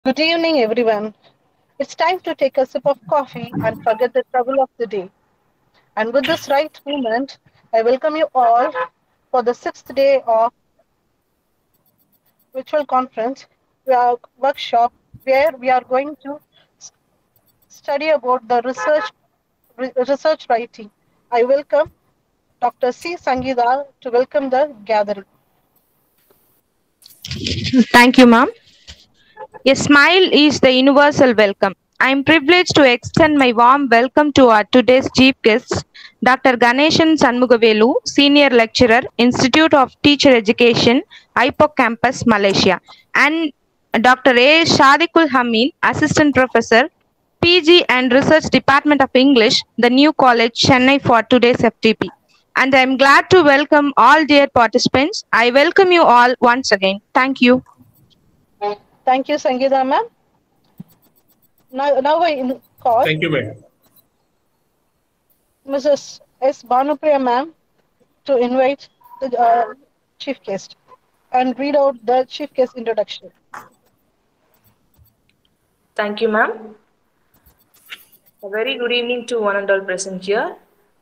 Good evening, everyone. It's time to take a sip of coffee and forget the trouble of the day. And with this right movement, I welcome you all for the sixth day of virtual conference workshop where we are going to study about the research writing. I welcome Dr. C. Sangeeta to welcome the gathering. Thank you, ma'am. A smile is the universal welcome. I am privileged to extend my warm welcome to our today's chief guests, Dr. Ganeshan Sanmugavelu, Senior Lecturer, Institute of Teacher Education, IPOC Campus, Malaysia, and Dr. A. Shadikul Hamid, Assistant Professor, PG and Research Department of English, the New College, Chennai for today's FTP. And I am glad to welcome all dear participants. I welcome you all once again. Thank you. Thank you, Sangeeta ma'am. Now I call Thank you, ma'am. Mrs. S. Bhanupriya ma'am to invite the chief guest and read out the chief guest introduction. Thank you, ma'am. A very good evening to one and all present here.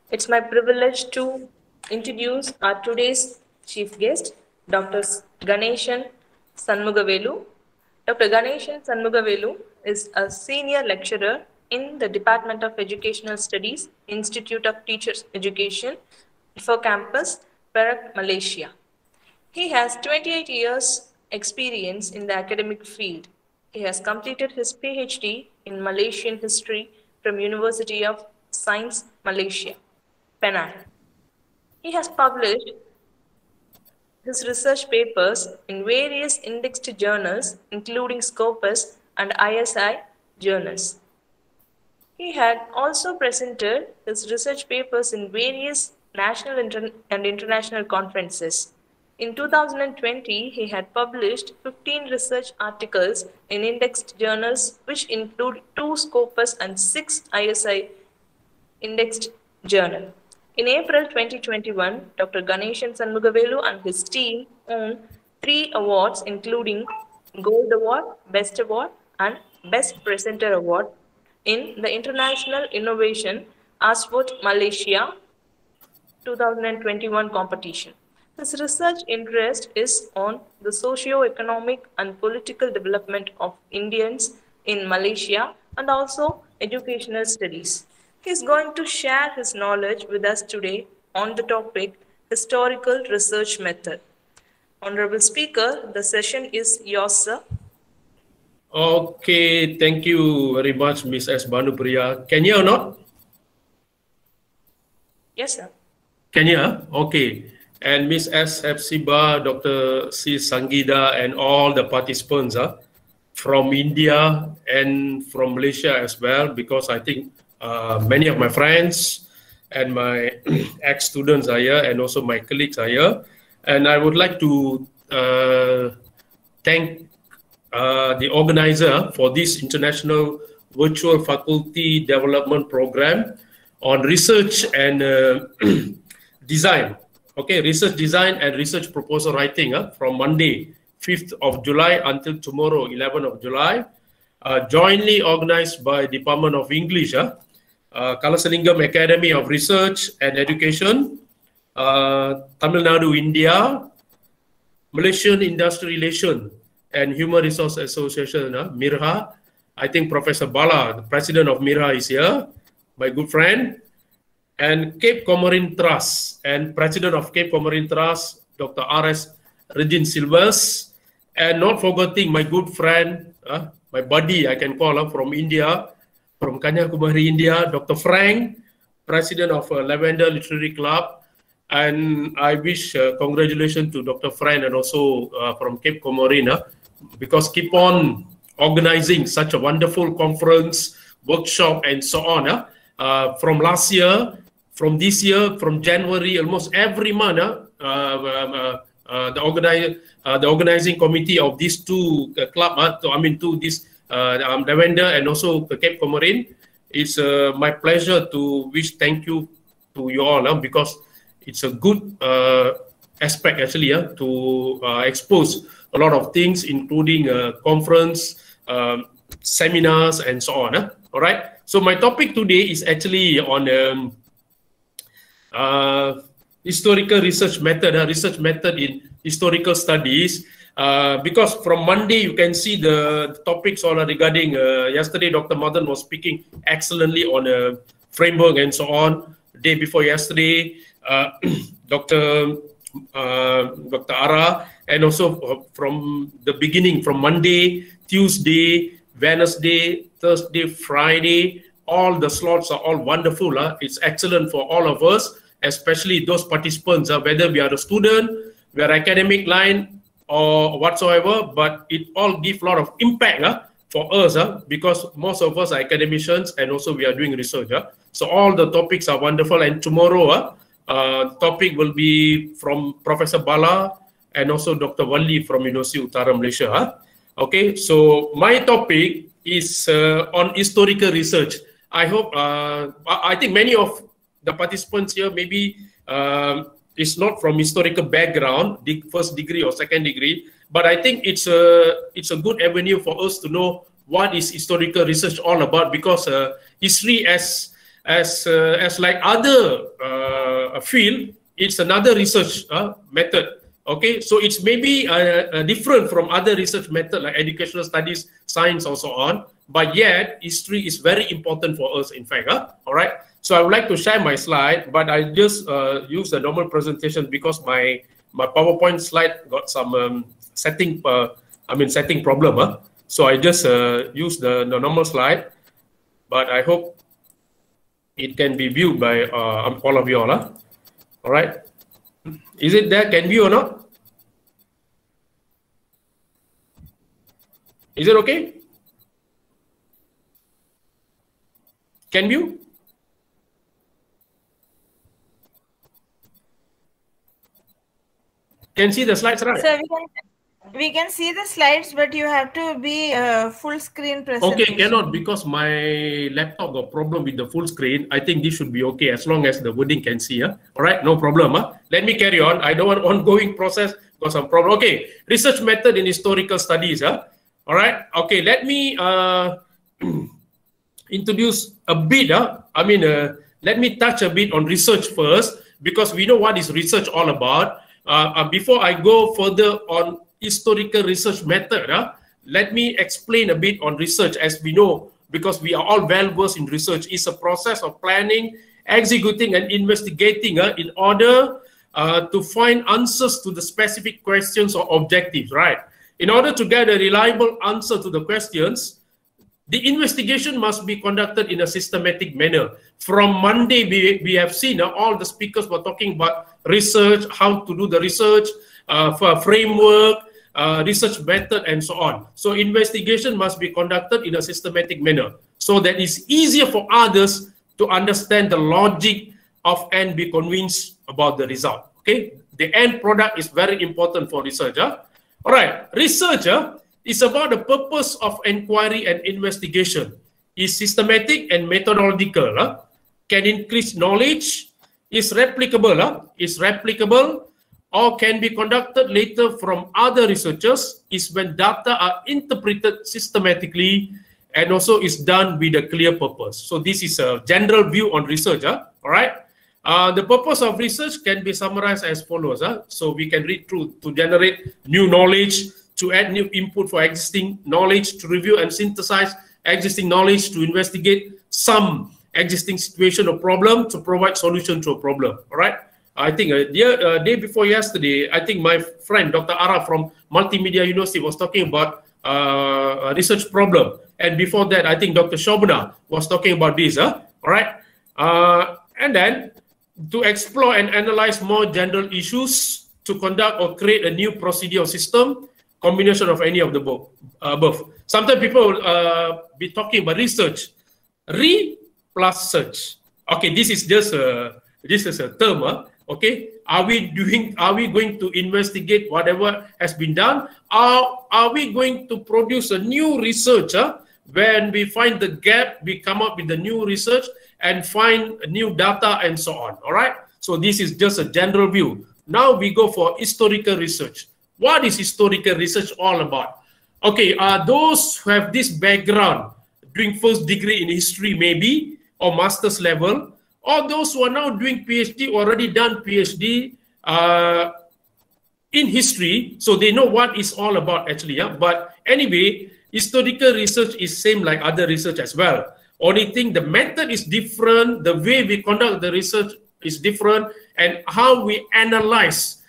It's my privilege to introduce our today's chief guest, Dr. Ganeshan Sanmugavelu. Dr. Ganeshan Sanmugavelu is a senior lecturer in the Department of Educational Studies, Institute of Teachers Education, for campus, Perak, Malaysia. He has 28 years experience in the academic field. He has completed his PhD in Malaysian history from University of Science, Malaysia, Penang. He has published his research papers in various indexed journals, including Scopus and ISI journals. He had also presented his research papers in various national and international conferences. In 2020, he had published 15 research articles in indexed journals, which include 2 Scopus and 6 ISI indexed journals. In April 2021, Dr. Ganeshan Sanmugavelu and his team won 3 awards, including Gold Award, Best Award, and Best Presenter Award in the International Innovation ASVOT Malaysia 2021 competition. His research interest is on the socio-economic and political development of Indians in Malaysia and also educational studies. He is going to share his knowledge with us today on the topic Historical Research Method. Honorable Speaker, the session is yours, sir. Okay, thank you very much, Ms. S. Bhanupriya. Can you or not? Yes, sir. Can you? Okay. And Ms. S. Hepzibah, Dr. C. Sangeeta, and all the participants from India and from Malaysia as well, because I think many of my friends and my ex-students are here, and also my colleagues are here. And I would like to thank the organizer for this international virtual faculty development program on research and design. Okay, research design and research proposal writing from Monday, 5th of July until tomorrow, 11th of July, jointly organized by Department of English, Kalasalingam Academy of Research and Education, Tamil Nadu, India, Malaysian Industrial Relations and Human Resource Association, MIRHA. I think Professor Bala, the president of MIRHA, is here, my good friend. And Cape Comorin Trust and president of Cape Comorin Trust, Dr. R.S. Regin Silvers, and not forgetting my good friend, my buddy, I can call her, from India, from Kanyakumari, India, Dr. Frank, president of Lavender Literary Club. And I wish congratulations to Dr. Frank and also from Cape Comorin, because keep on organizing such a wonderful conference, workshop, and so on. From last year, from this year, from January, almost every month, the organizing committee of these two clubs, Lavender and also the Cape Comorin, it's my pleasure to wish thank you to you all, because it's a good aspect actually to expose a lot of things, including conference, seminars and so on. All right. So my topic today is actually on historical research method in historical studies. Because from Monday you can see the topics all regarding. Yesterday, Dr. Madan was speaking excellently on framework and so on. The day before yesterday, Dr. Ara, and also from the beginning, from Monday, Tuesday, Wednesday, Thursday, Friday, all the slots are all wonderful. It's excellent for all of us, especially those participants, whether we are a student, we are academic line or whatsoever, but it all gives a lot of impact for us because most of us are academicians and also we are doing research. So all the topics are wonderful, and tomorrow topic will be from Professor Bala and also Dr. Wali from University Utara Malaysia. Okay, so my topic is on historical research. I hope, I think many of the participants here maybe is not from historical background, first degree or second degree, but I think it's a good avenue for us to know what is historical research all about, because history as like other field, it's another research method. Okay, so it's maybe different from other research methods like educational studies, science, or so on. But yet, history is very important for us, in fact. All right. So I would like to share my slide, but I just use the normal presentation because my PowerPoint slide got some setting problem. So I just use the normal slide, but I hope it can be viewed by all of you all. All right. Is it there? Can view or not? Is it okay? Can view? Can see the slides, right? Sir, we can see the slides, but you have to be full screen presentation. Okay, cannot because my laptop got problem with the full screen. I think this should be okay as long as the wording can see. All right, no problem. Let me carry on. I don't want ongoing process, got some problem. Okay, research method in historical studies. All right. Okay, let me introduce a bit. Let me touch a bit on research first, because we know what is research all about. Before I go further on historical research method, let me explain a bit on research. As we know, because we are all well versed in research, it's a process of planning, executing, and investigating in order to find answers to the specific questions or objectives, right? In order to get a reliable answer to the questions, the investigation must be conducted in a systematic manner. From Monday, we have seen all the speakers were talking about research, how to do the research, for a framework, research method, and so on. So investigation must be conducted in a systematic manner so that it's easier for others to understand the logic of and be convinced about the result. Okay, the end product is very important for research. All right, research is about the purpose of inquiry and investigation. Is systematic and methodological. Can increase knowledge. Is replicable. Or can be conducted later from other researchers. Is when data are interpreted systematically and also is done with a clear purpose. So this is a general view on research. All right. The purpose of research can be summarized as follows. So we can read through: to generate new knowledge, to add new input for existing knowledge, to review and synthesize existing knowledge, to investigate some existing situation or problem, to provide solution to a problem. All right. I think day before yesterday, I think my friend Dr. Ara from Multimedia University was talking about a research problem, and before that, I think Dr. Shobana was talking about this. All right. And then to explore and analyze more general issues, to conduct or create a new procedure or system, combination of any of the above. Sometimes people will be talking about research, plus search. Okay, this is just a term. Okay, are we going to investigate whatever has been done? Are we going to produce a new research? When we find the gap, we come up with the new research and find new data and so on. All right. So this is just a general view. Now we go for historical research. What is historical research all about? Okay, those who have this background, doing first degree in history maybe, or master's level, or those who are now doing PhD, already done PhD in history, so they know what it's all about actually. Yeah? But anyway, historical research is same like other research as well. Only thing, the method is different, the way we conduct the research is different, and how we analyze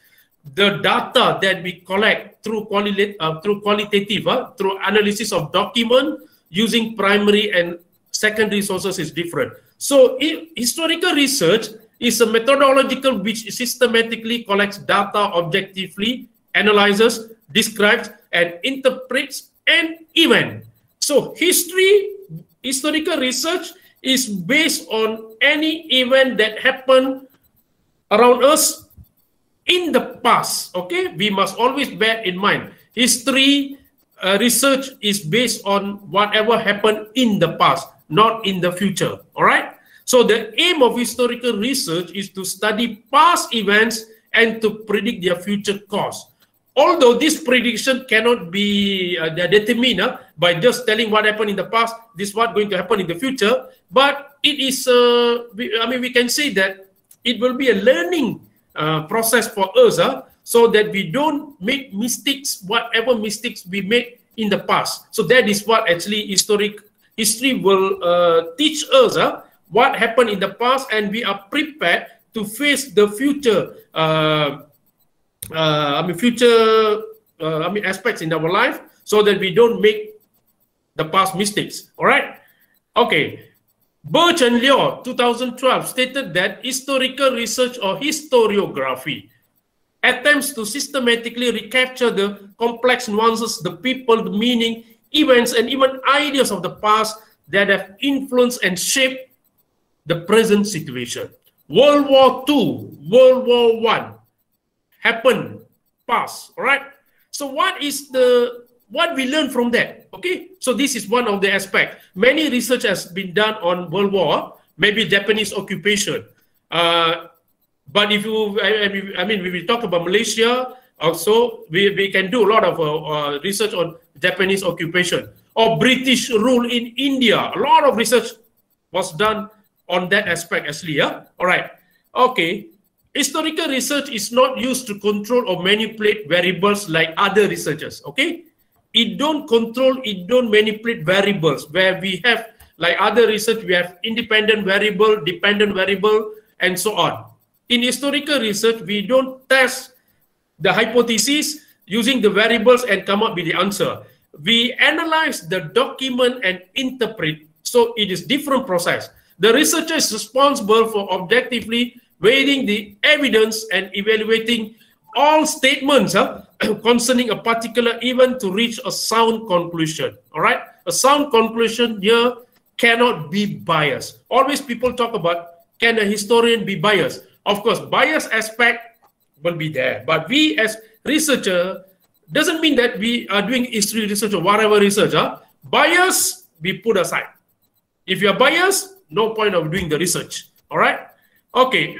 the data that we collect through qualitative, through analysis of document using primary and secondary sources is different. So historical research is a methodological which systematically collects data objectively, analyzes, describes, and interprets an event. So historical research is based on any event that happened around us in the past. Okay, we must always bear in mind, history research is based on whatever happened in the past, not in the future. All right. So the aim of historical research is to study past events and to predict their future course. Although this prediction cannot be determined by just telling what happened in the past, this is what's going to happen in the future, but it is, we can say that it will be a learning process for us, so that we don't make mistakes, whatever mistakes we make in the past. So that is what actually history will teach us, what happened in the past, and we are prepared to face the future aspects in our life, so that we don't make the past mistakes. All right. Okay. Birch and Lior, 2012, stated that historical research or historiography attempts to systematically recapture the complex nuances, the people, the meaning, events, and even ideas of the past that have influenced and shaped the present situation. World War II, World War I happened, past, all right? So what we learn from that? Okay, so this is one of the aspects. Many research has been done on World War, maybe Japanese occupation. But if you, when we talk about Malaysia, also we can do a lot of research on Japanese occupation or British rule in India. A lot of research was done on that aspect actually. Yeah. All right. Okay. Historical research is not used to control or manipulate variables like other researchers. Okay. It don't control, it don't manipulate variables where we have, like other research, we have independent variable, dependent variable, and so on. In historical research, we don't test the hypothesis using the variables and come up with the answer. We analyze the document and interpret. So it is different process. The researcher is responsible for objectively weighing the evidence and evaluating all statements concerning a particular event to reach a sound conclusion. All right, a sound conclusion here cannot be biased. Always people talk about, can a historian be biased? Of course, bias aspect will be there, but we as researcher doesn't mean that we are doing history research or whatever research. Bias we put aside. If you are biased, no point of doing the research. All right. Okay.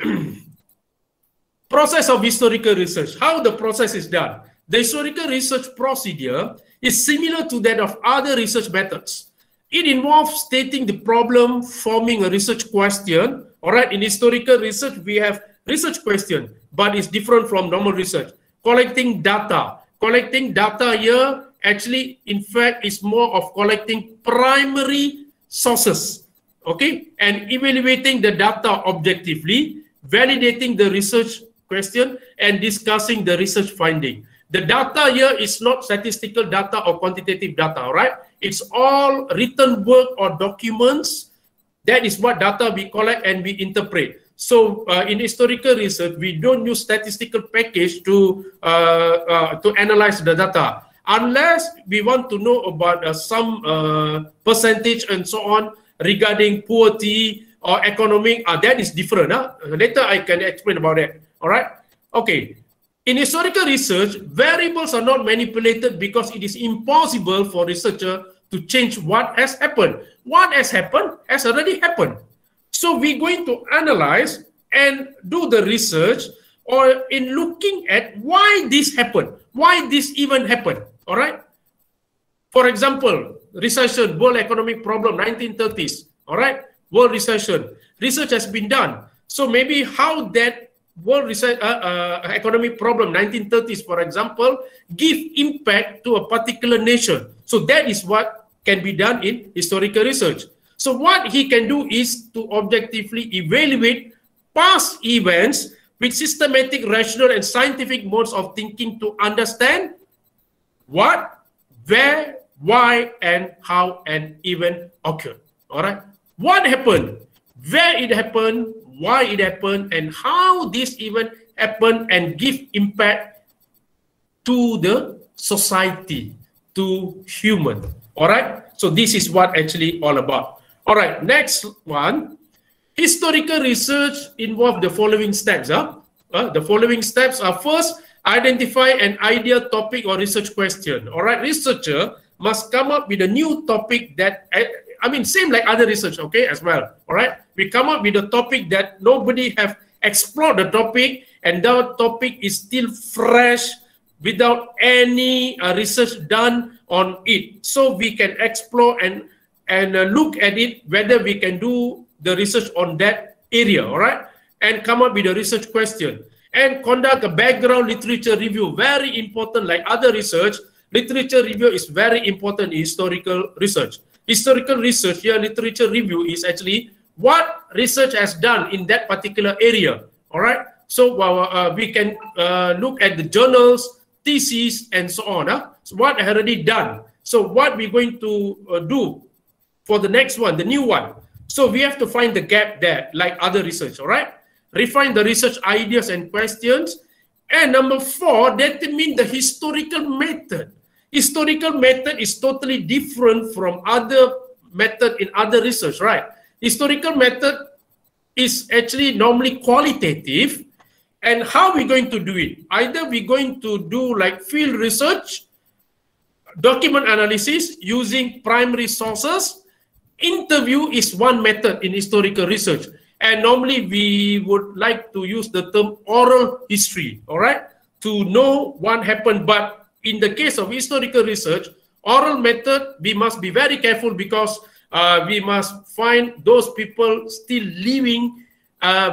Process of historical research. How the process is done. The historical research procedure is similar to that of other research methods. It involves stating the problem, forming a research question. All right, in historical research, we have research question, but it's different from normal research. Collecting data. Collecting data here, actually, in fact, is more of collecting primary sources, okay? And evaluating the data objectively, validating the research question, and discussing the research finding. The data here is not statistical data or quantitative data, all right? It's all written work or documents. That is what data we collect and we interpret. So in historical research, we don't use statistical package to analyze the data. Unless we want to know about some percentage and so on regarding poverty or economic, that is different. Later I can explain about that. All right. Okay. In historical research, variables are not manipulated because it is impossible for researcher to change what has happened. What has happened has already happened. So we're going to analyze and do the research or in looking at why this happened, why this event happened. All right. For example, recession, world economic problem, 1930s, all right? World recession. Research has been done. So maybe how that world economic problem, 1930s, for example, give impact to a particular nation. So that is what can be done in historical research. So what he can do is to objectively evaluate past events with systematic, rational, and scientific modes of thinking to understand what, where, why, and how an event occurred. All right? What happened, where it happened, why it happened, and how this event happened and give impact to the society, to human. All right? So this is what actually all about. All right, next one. Historical research involves the following steps. The following steps are: first, identify an ideal topic or research question. All right, researcher must come up with a new topic that, I mean, same like other research, okay, as well. All right, we come up with a topic that nobody have explored the topic, and that topic is still fresh without any research done on it. So we can explore and look at it, whether we can do the research on that area, all right? And come up with a research question. And conduct a background literature review, very important. Like other research, literature review is very important in historical research. Historical research, here literature review is actually what research has done in that particular area, all right? So we can look at the journals, theses, and so on. So what already done. So what we're going to do for the next one, the new one. So we have to find the gap there, like other research, all right? Refine the research ideas and questions. And number 4, determine the historical method. Historical method is totally different from other method in other research, right? Historical method is actually normally qualitative. And how are we going to do it? Either we're going to do like field research, document analysis using primary sources. Interview is one method in historical research. And normally we would like to use the term oral history, all right, to know what happened. But in the case of historical research, oral method, we must be very careful because we must find those people still living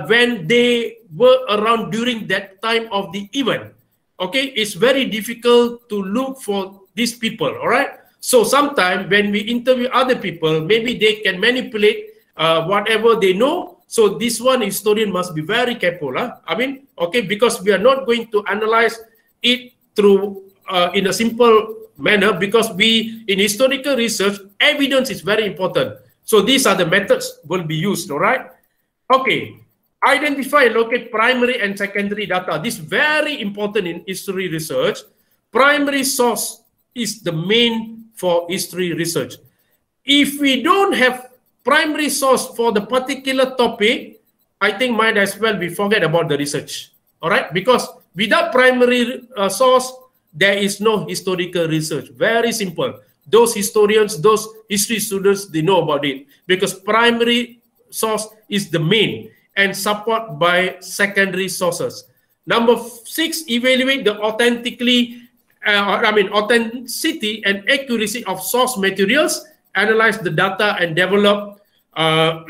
when they were around during that time of the event. Okay, it's very difficult to look for these people, all right? So sometimes when we interview other people, maybe they can manipulate whatever they know. So this one, historian must be very careful. I mean, okay, because we are not going to analyze it through in a simple manner, because we, in historical research, evidence is very important. So these are the methods will be used, all right? Okay, identify and locate primary and secondary data. This is very important in history research. Primary source is the main for history research. If we don't have primary source for the particular topic, I think might as well we forget about the research, all right? Because without primary source, there is no historical research. Very simple. Those historians, those history students, they know about it, because primary source is the main and support by secondary sources. Number 6, evaluate the authenticity and accuracy of source materials, analyze the data and develop a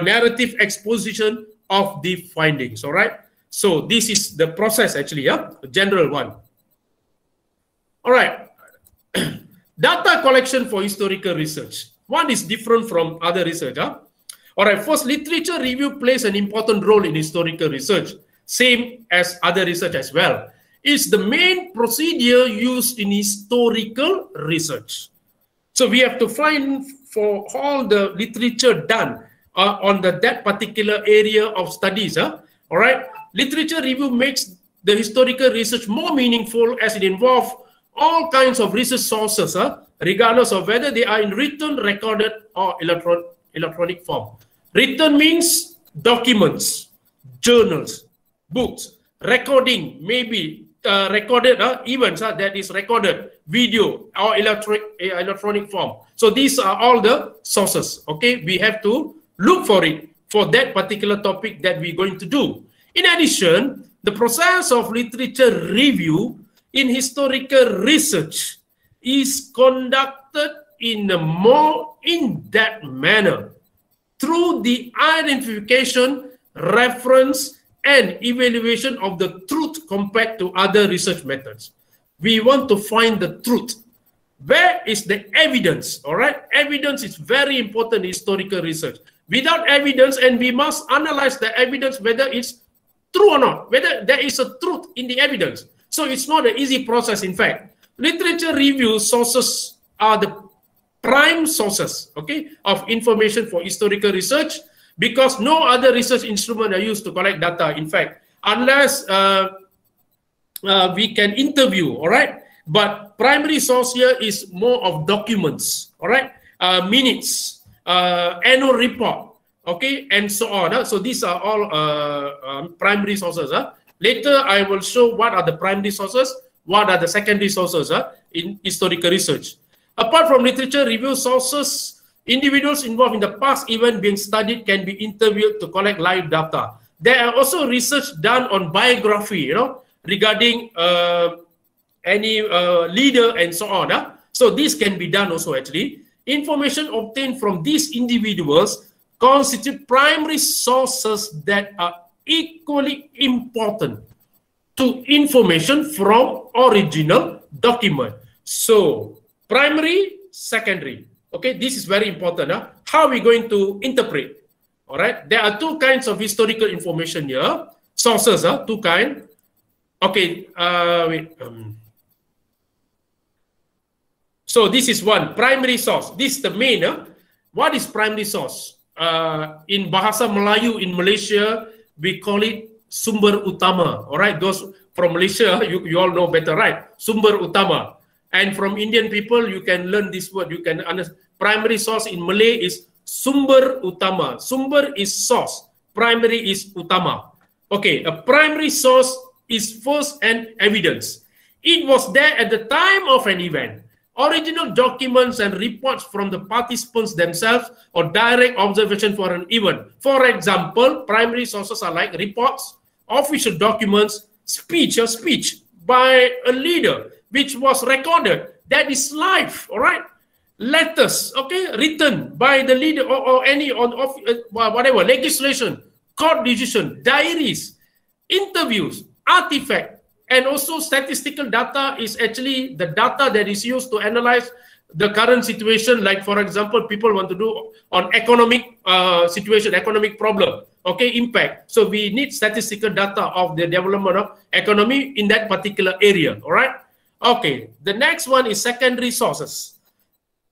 narrative exposition of the findings, all right? So this is the process actually, the general one. All right, data collection for historical research. One is different from other research. All right, first, literature review plays an important role in historical research, same as other research as well. It's the main procedure used in historical research. So we have to find for all the literature done on that particular area of studies. All right, literature review makes the historical research more meaningful as it involves all kinds of research sources, regardless of whether they are in written, recorded, or electronic form. Written means documents, journals, books. Recording, maybe recorded events that is recorded, video or electronic form. So these are all the sources. Okay, we have to look for it for that particular topic that we're going to do. In addition, the process of literature review in historical research is conducted conducted in a more in-depth manner through the identification, reference, and evaluation of the truth compared to other research methods. We want to find the truth. Where is the evidence? All right, evidence is very important in historical research. Without evidence, and we must analyze the evidence whether it's true or not, whether there is a truth in the evidence. So it's not an easy process. In fact, literature review sources are the prime sources, okay, of information for historical research, because no other research instrument are used to collect data. In fact, unless we can interview, all right. But primary source here is more of documents, all right, minutes, annual report, okay, and so on. So these are all primary sources. Later, I will show what are the primary sources, what are the secondary sources in historical research. Apart from literature review sources, individuals involved in the past event being studied can be interviewed to collect live data. There are also research done on biography, you know, regarding any leader and so on. So this can be done also actually. Information obtained from these individuals constitute primary sources that are equally important to information from original document. So primary, secondary. Okay, this is very important. How are we going to interpret? All right, there are two kinds of historical information here. Sources, two kinds. Okay, wait. So this is one, primary source. This is the main. What is primary source? In Bahasa Melayu in Malaysia, we call it sumber utama. All right, those from Malaysia, you all know better, right? Sumber utama. And from Indian people, you can learn this word. You can understand. Primary source in Malay is sumber utama. Sumber is source. Primary is utama. Okay, a primary source is first-hand evidence. It was there at the time of an event. Original documents and reports from the participants themselves or direct observation for an event. For example, primary sources are like reports, official documents, speech by a leader, which was recorded. That is live, all right? Letters, okay, written by the leader or any on whatever, legislation, court decision, diaries, interviews, artifact, and also statistical data is actually the data that is used to analyze the current situation. Like, for example, people want to do on economic situation, economic problem, okay, impact. So we need statistical data of the development of economy in that particular area, all right? Okay, the next one is secondary sources.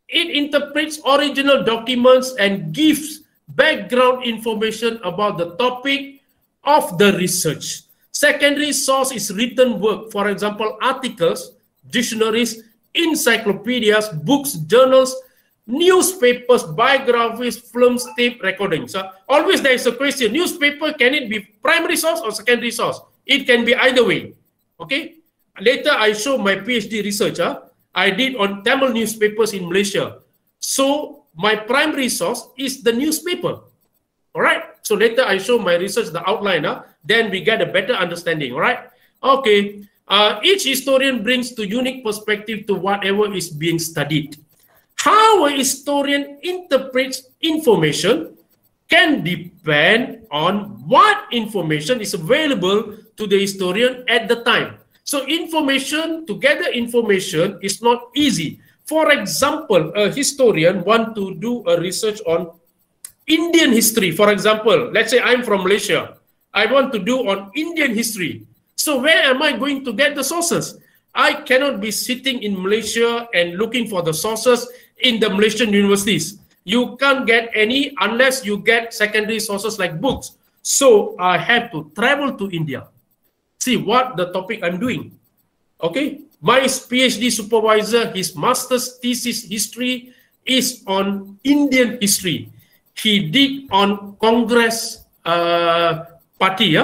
It interprets original documents and gives background information about the topic of the research. Secondary source is written work, for example, articles, dictionaries, encyclopedias, books, journals, newspapers, biographies, films, tape recordings. Always there is a question, newspaper, can it be primary source or secondary source? It can be either way, okay? Later, I show my PhD research. I did on Tamil newspapers in Malaysia. So my primary source is the newspaper. All right. So later I show my research, the outline. Then we get a better understanding. All right. Okay. Each historian brings to unique perspective to whatever is being studied. How a historian interprets information can depend on what information is available to the historian at the time. So information, to gather information is not easy. For example, a historian want to do a research on Indian history. For example, let's say I'm from Malaysia. I want to do on Indian history. So where am I going to get the sources? I cannot be sitting in Malaysia and looking for the sources in the Malaysian universities. You can't get any unless you get secondary sources like books. So I have to travel to India. See what the topic I'm doing. Okay, my PhD supervisor, his master's thesis history is on Indian history. He did on Congress party, he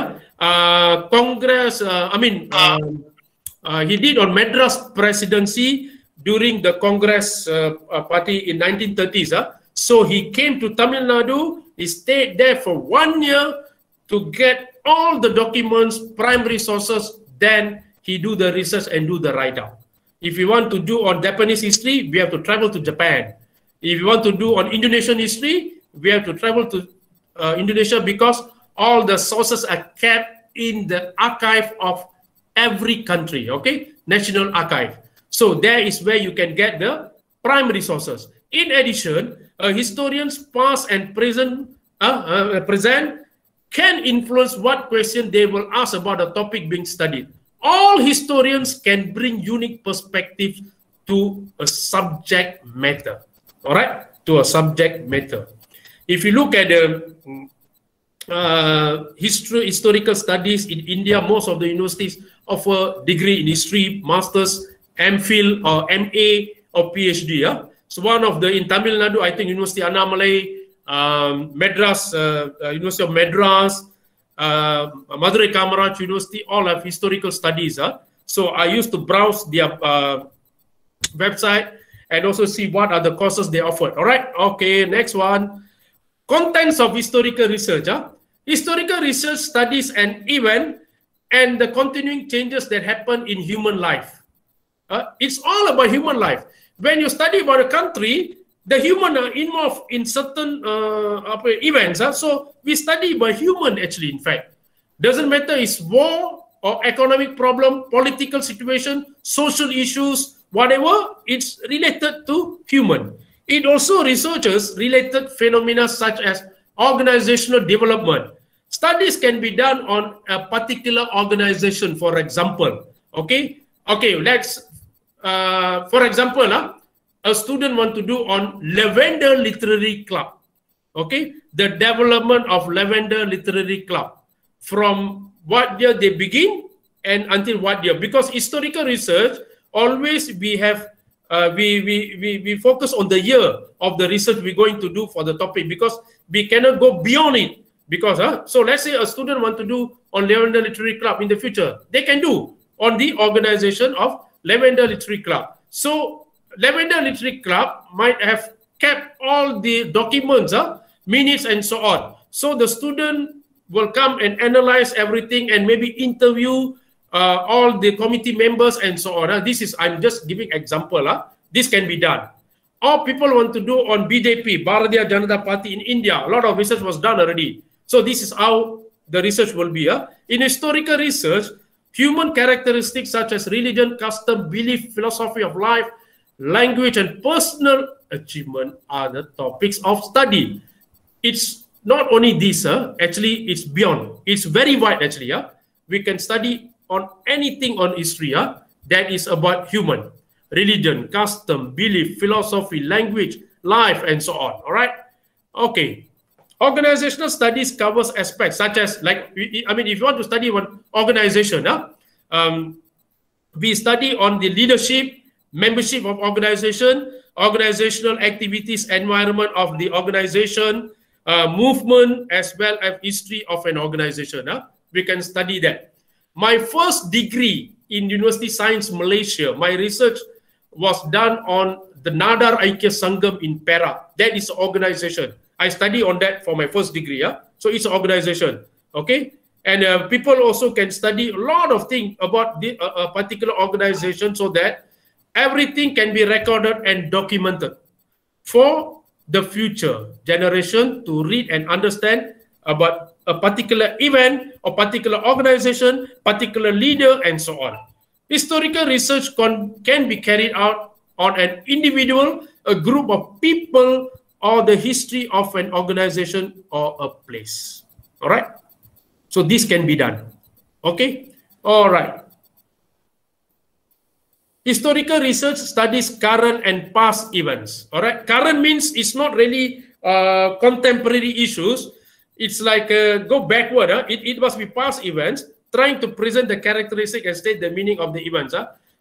did on Madras presidency during the Congress party in 1930s. So he came to Tamil Nadu. He stayed there for 1 year to get all the documents, primary sources, then he do the research and do the write-up. If you want to do on Japanese history, we have to travel to Japan. If you want to do on Indonesian history, we have to travel to Indonesia, because all the sources are kept in the archive of every country, okay? National Archive. So there is where you can get the primary sources. In addition, historians past and present can influence what question they will ask about the topic being studied. All historians can bring unique perspective to a subject matter, all right? To a subject matter. If you look at the historical studies in India, most of the universities offer degree in history, masters, MPhil or MA or PhD. Yeah? So one of the, in Tamil Nadu, I think University Annamalai, Madras, University of Madras, Madurai Kamaraj University, all have historical studies. So I used to browse their website and also see what are the courses they offered. All right, okay, next one. Contents of historical research. Historical research studies an event and the continuing changes that happen in human life. It's all about human life. When you study about a country, the human are involved in certain events. So we study by human actually, in fact. Doesn't matter it's war or economic problem, political situation, social issues, whatever, it's related to human. It also researches related phenomena such as organizational development. Studies can be done on a particular organization, for example. Okay, let's, for example, a student want to do on Lavender Literary Club. Okay, the development of Lavender Literary Club. From what year they begin and until what year. Because historical research, always we have, we focus on the year of the research we're going to do for the topic, because we cannot go beyond it. Because, so let's say a student want to do on Lavender Literary Club in the future, they can do on the organization of Lavender Literary Club. So Lavender Literary Club might have kept all the documents, minutes and so on. So the student will come and analyze everything and maybe interview all the committee members and so on. This is, I'm just giving example. This can be done. Or people want to do on BJP, Bharatiya Janata Party in India. A lot of research was done already. So this is how the research will be. In historical research, human characteristics such as religion, custom, belief, philosophy of life, language, and personal achievement are the topics of study. It's not only this, actually it's beyond. It's very wide actually. We can study on anything on history that is about human, religion, custom, belief, philosophy, language, life, and so on. All right. Okay. Organizational studies covers aspects such as, like, I mean, if you want to study one organization, we study on the leadership, membership of organization, organizational activities, environment of the organization, movement, as well as history of an organization. We can study that. My first degree in University Science Malaysia, my research was done on the Nadar Aikya Sangam in Perak. That is an organization. I study on that for my first degree. So it's an organization. Okay. And people also can study a lot of things about the, a particular organization, so that everything can be recorded and documented for the future generation to read and understand about a particular event or particular organization, particular leader, and so on. Historical research can be carried out on an individual, a group of people, or the history of an organization or a place. All right. So this can be done. Okay. All right. Historical research studies current and past events. All right. Current means it's not really contemporary issues. It's like go backward. It must be past events, trying to present the characteristic and state the meaning of the events.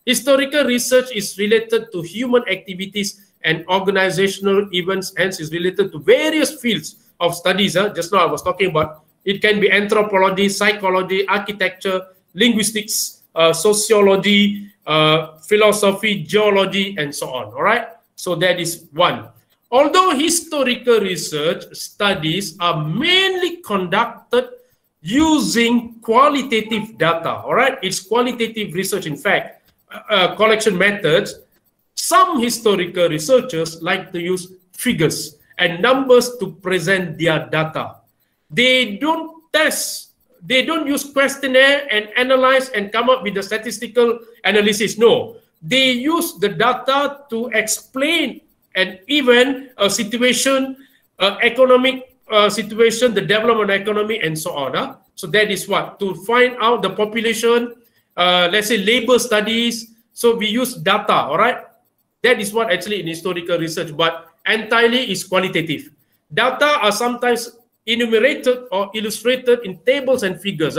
Historical research is related to human activities and organizational events, hence is related to various fields of studies. Just now I was talking about, it can be anthropology, psychology, architecture, linguistics, sociology, philosophy, geology, and so on. All right. So that is one. Although historical research studies are mainly conducted using qualitative data, all right, it's qualitative research. In fact, collection methods, some historical researchers like to use figures and numbers to present their data. They don't test, they don't use questionnaire and analyze and come up with the statistical analysis. No, they use the data to explain an event, a situation, economic situation, the development economy, and so on. So that is what, to find out the population, let's say labor studies. So we use data, all right? That is what actually in historical research, but entirely is qualitative. Data are sometimes enumerated or illustrated in tables and figures.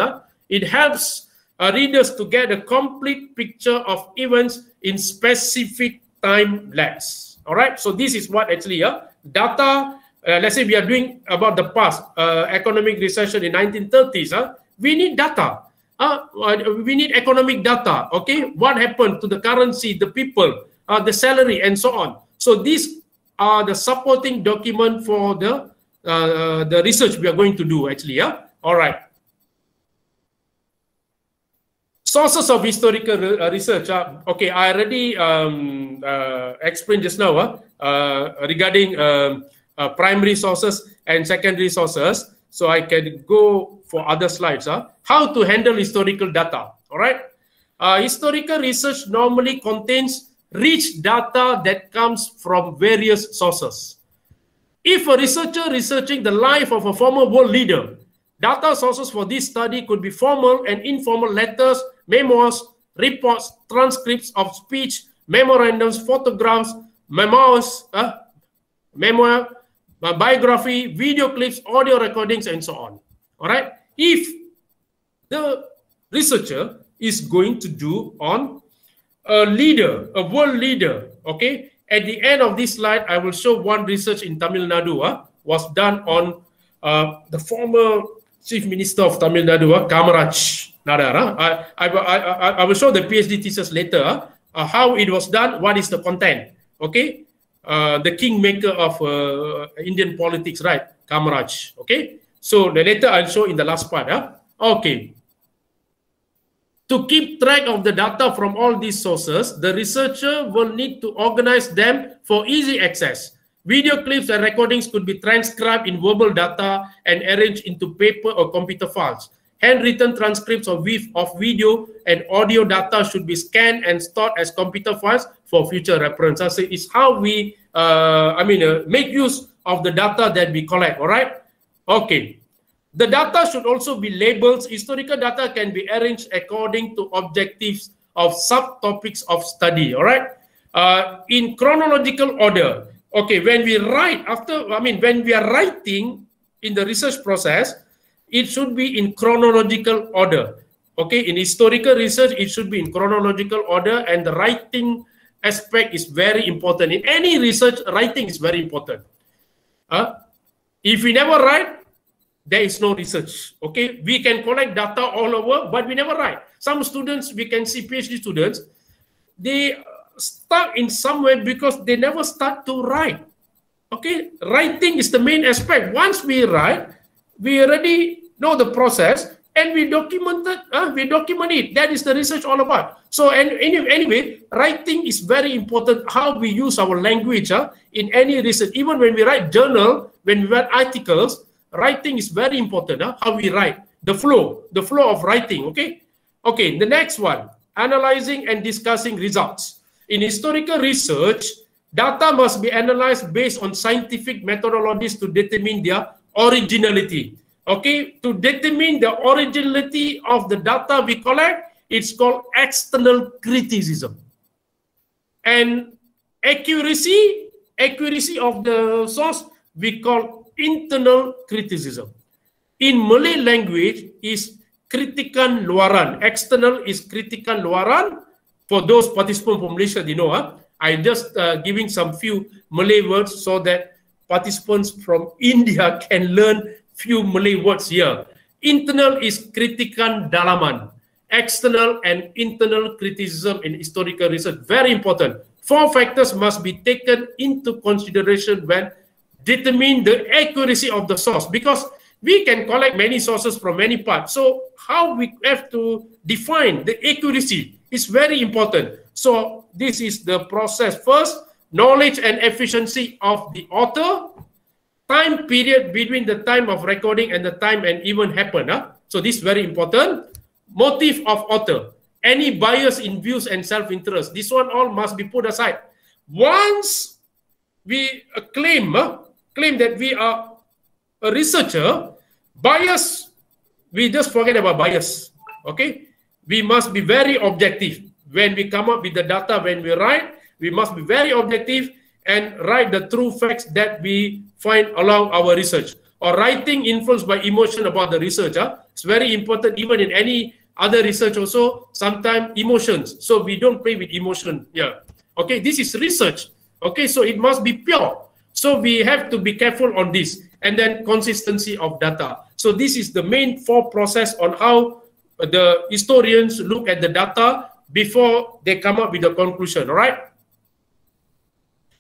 It helps readers to get a complete picture of events in specific time lapse. All right, so this is what actually data, let's say we are doing about the past, economic recession in 1930s. We need data. We need economic data. Okay, what happened to the currency, the people, the salary, and so on. So these are the supporting document for the research we are going to do actually. All right. Sources of historical research. Okay, I already explained just now regarding primary sources and secondary sources. So I can go for other slides. How to handle historical data. All right. Historical research normally contains rich data that comes from various sources. If a researcher researching the life of a former world leader, data sources for this study could be formal and informal letters, memoirs, reports, transcripts of speech, memorandums, photographs, memoirs, memoir, biography, video clips, audio recordings, and so on. All right. If the researcher is going to do on a leader, a world leader, okay, at the end of this slide, I will show one research in Tamil Nadu was done on the former Chief Minister of Tamil Nadu, Kamaraj Nadar. I will show the PhD thesis later, how it was done, what is the content, okay? The kingmaker of Indian politics, right? Kamaraj, okay? So later I'll show in the last part. Okay. To keep track of the data from all these sources, the researcher will need to organize them for easy access. Video clips and recordings could be transcribed in verbal data and arranged into paper or computer files. Handwritten transcripts of video and audio data should be scanned and stored as computer files for future reference. So it's how we, make use of the data that we collect, all right? Okay. The data should also be labeled. Historical data can be arranged according to objectives of subtopics of study, all right? In chronological order. Okay, when we write, when we are writing in the research process, it should be in chronological order. Okay, in historical research, it should be in chronological order, and the writing aspect is very important. In any research, writing is very important. If we never write, there is no research. Okay, we can collect data all over, but we never write. Some students, we can see PhD students, they stuck in somewhere because they never start to write. Okay, writing is the main aspect. Once we write, we already know the process and we document it. That is the research all about. So anyway, writing is very important. How we use our language in any research. Even when we write journal, when we write articles, writing is very important. How we write, the flow of writing. Okay. The next one, analyzing and discussing results. In historical research, data must be analyzed based on scientific methodologies to determine their originality. Okay, to determine the originality of the data we collect, it's called external criticism. And accuracy of the source, we call internal criticism. In Malay language is kritikan luaran. External is kritikan luaran. For those participants from Malaysia, they know. I just giving some few Malay words so that participants from India can learn few Malay words here. Internal is kritikan dalaman. External and internal criticism in historical research, very important. 4 factors must be taken into consideration when determine the accuracy of the source, because we can collect many sources from many parts. So how we have to define the accuracy is very important. So this is the process. First, knowledge and efficiency of the author, time period between the time of recording and the time an event happened. So this is very important. Motive of author, any bias in views and self-interest. This one all must be put aside. Once we claim that we are a researcher, bias, we just forget about bias. Okay, we must be very objective when we come up with the data. When we write, we must be very objective and write the true facts that we find along our research. Or writing influenced by emotion about the research. It's very important, even in any other research also, sometimes emotions. So we don't play with emotion. Yeah. Okay, this is research. Okay, so it must be pure. So we have to be careful on this. And then consistency of data. So this is the main 4 process on how the historians look at the data before they come up with a conclusion, all right?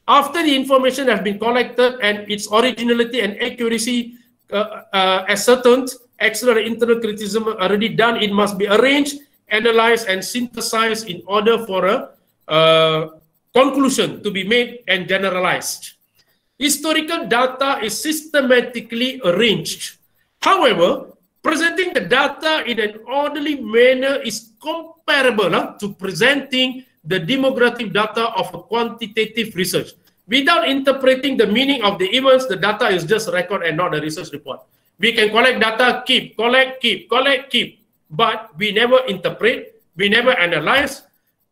After the information has been collected and its originality and accuracy ascertained, external and internal criticism already done, it must be arranged, analyzed, and synthesized in order for a conclusion to be made and generalized. Historical data is systematically arranged. However, presenting the data in an orderly manner is comparable to presenting the demographic data of a quantitative research. Without interpreting the meaning of the events, the data is just a record and not a research report. We can collect data, keep, collect, keep, collect, keep, but we never interpret, we never analyze,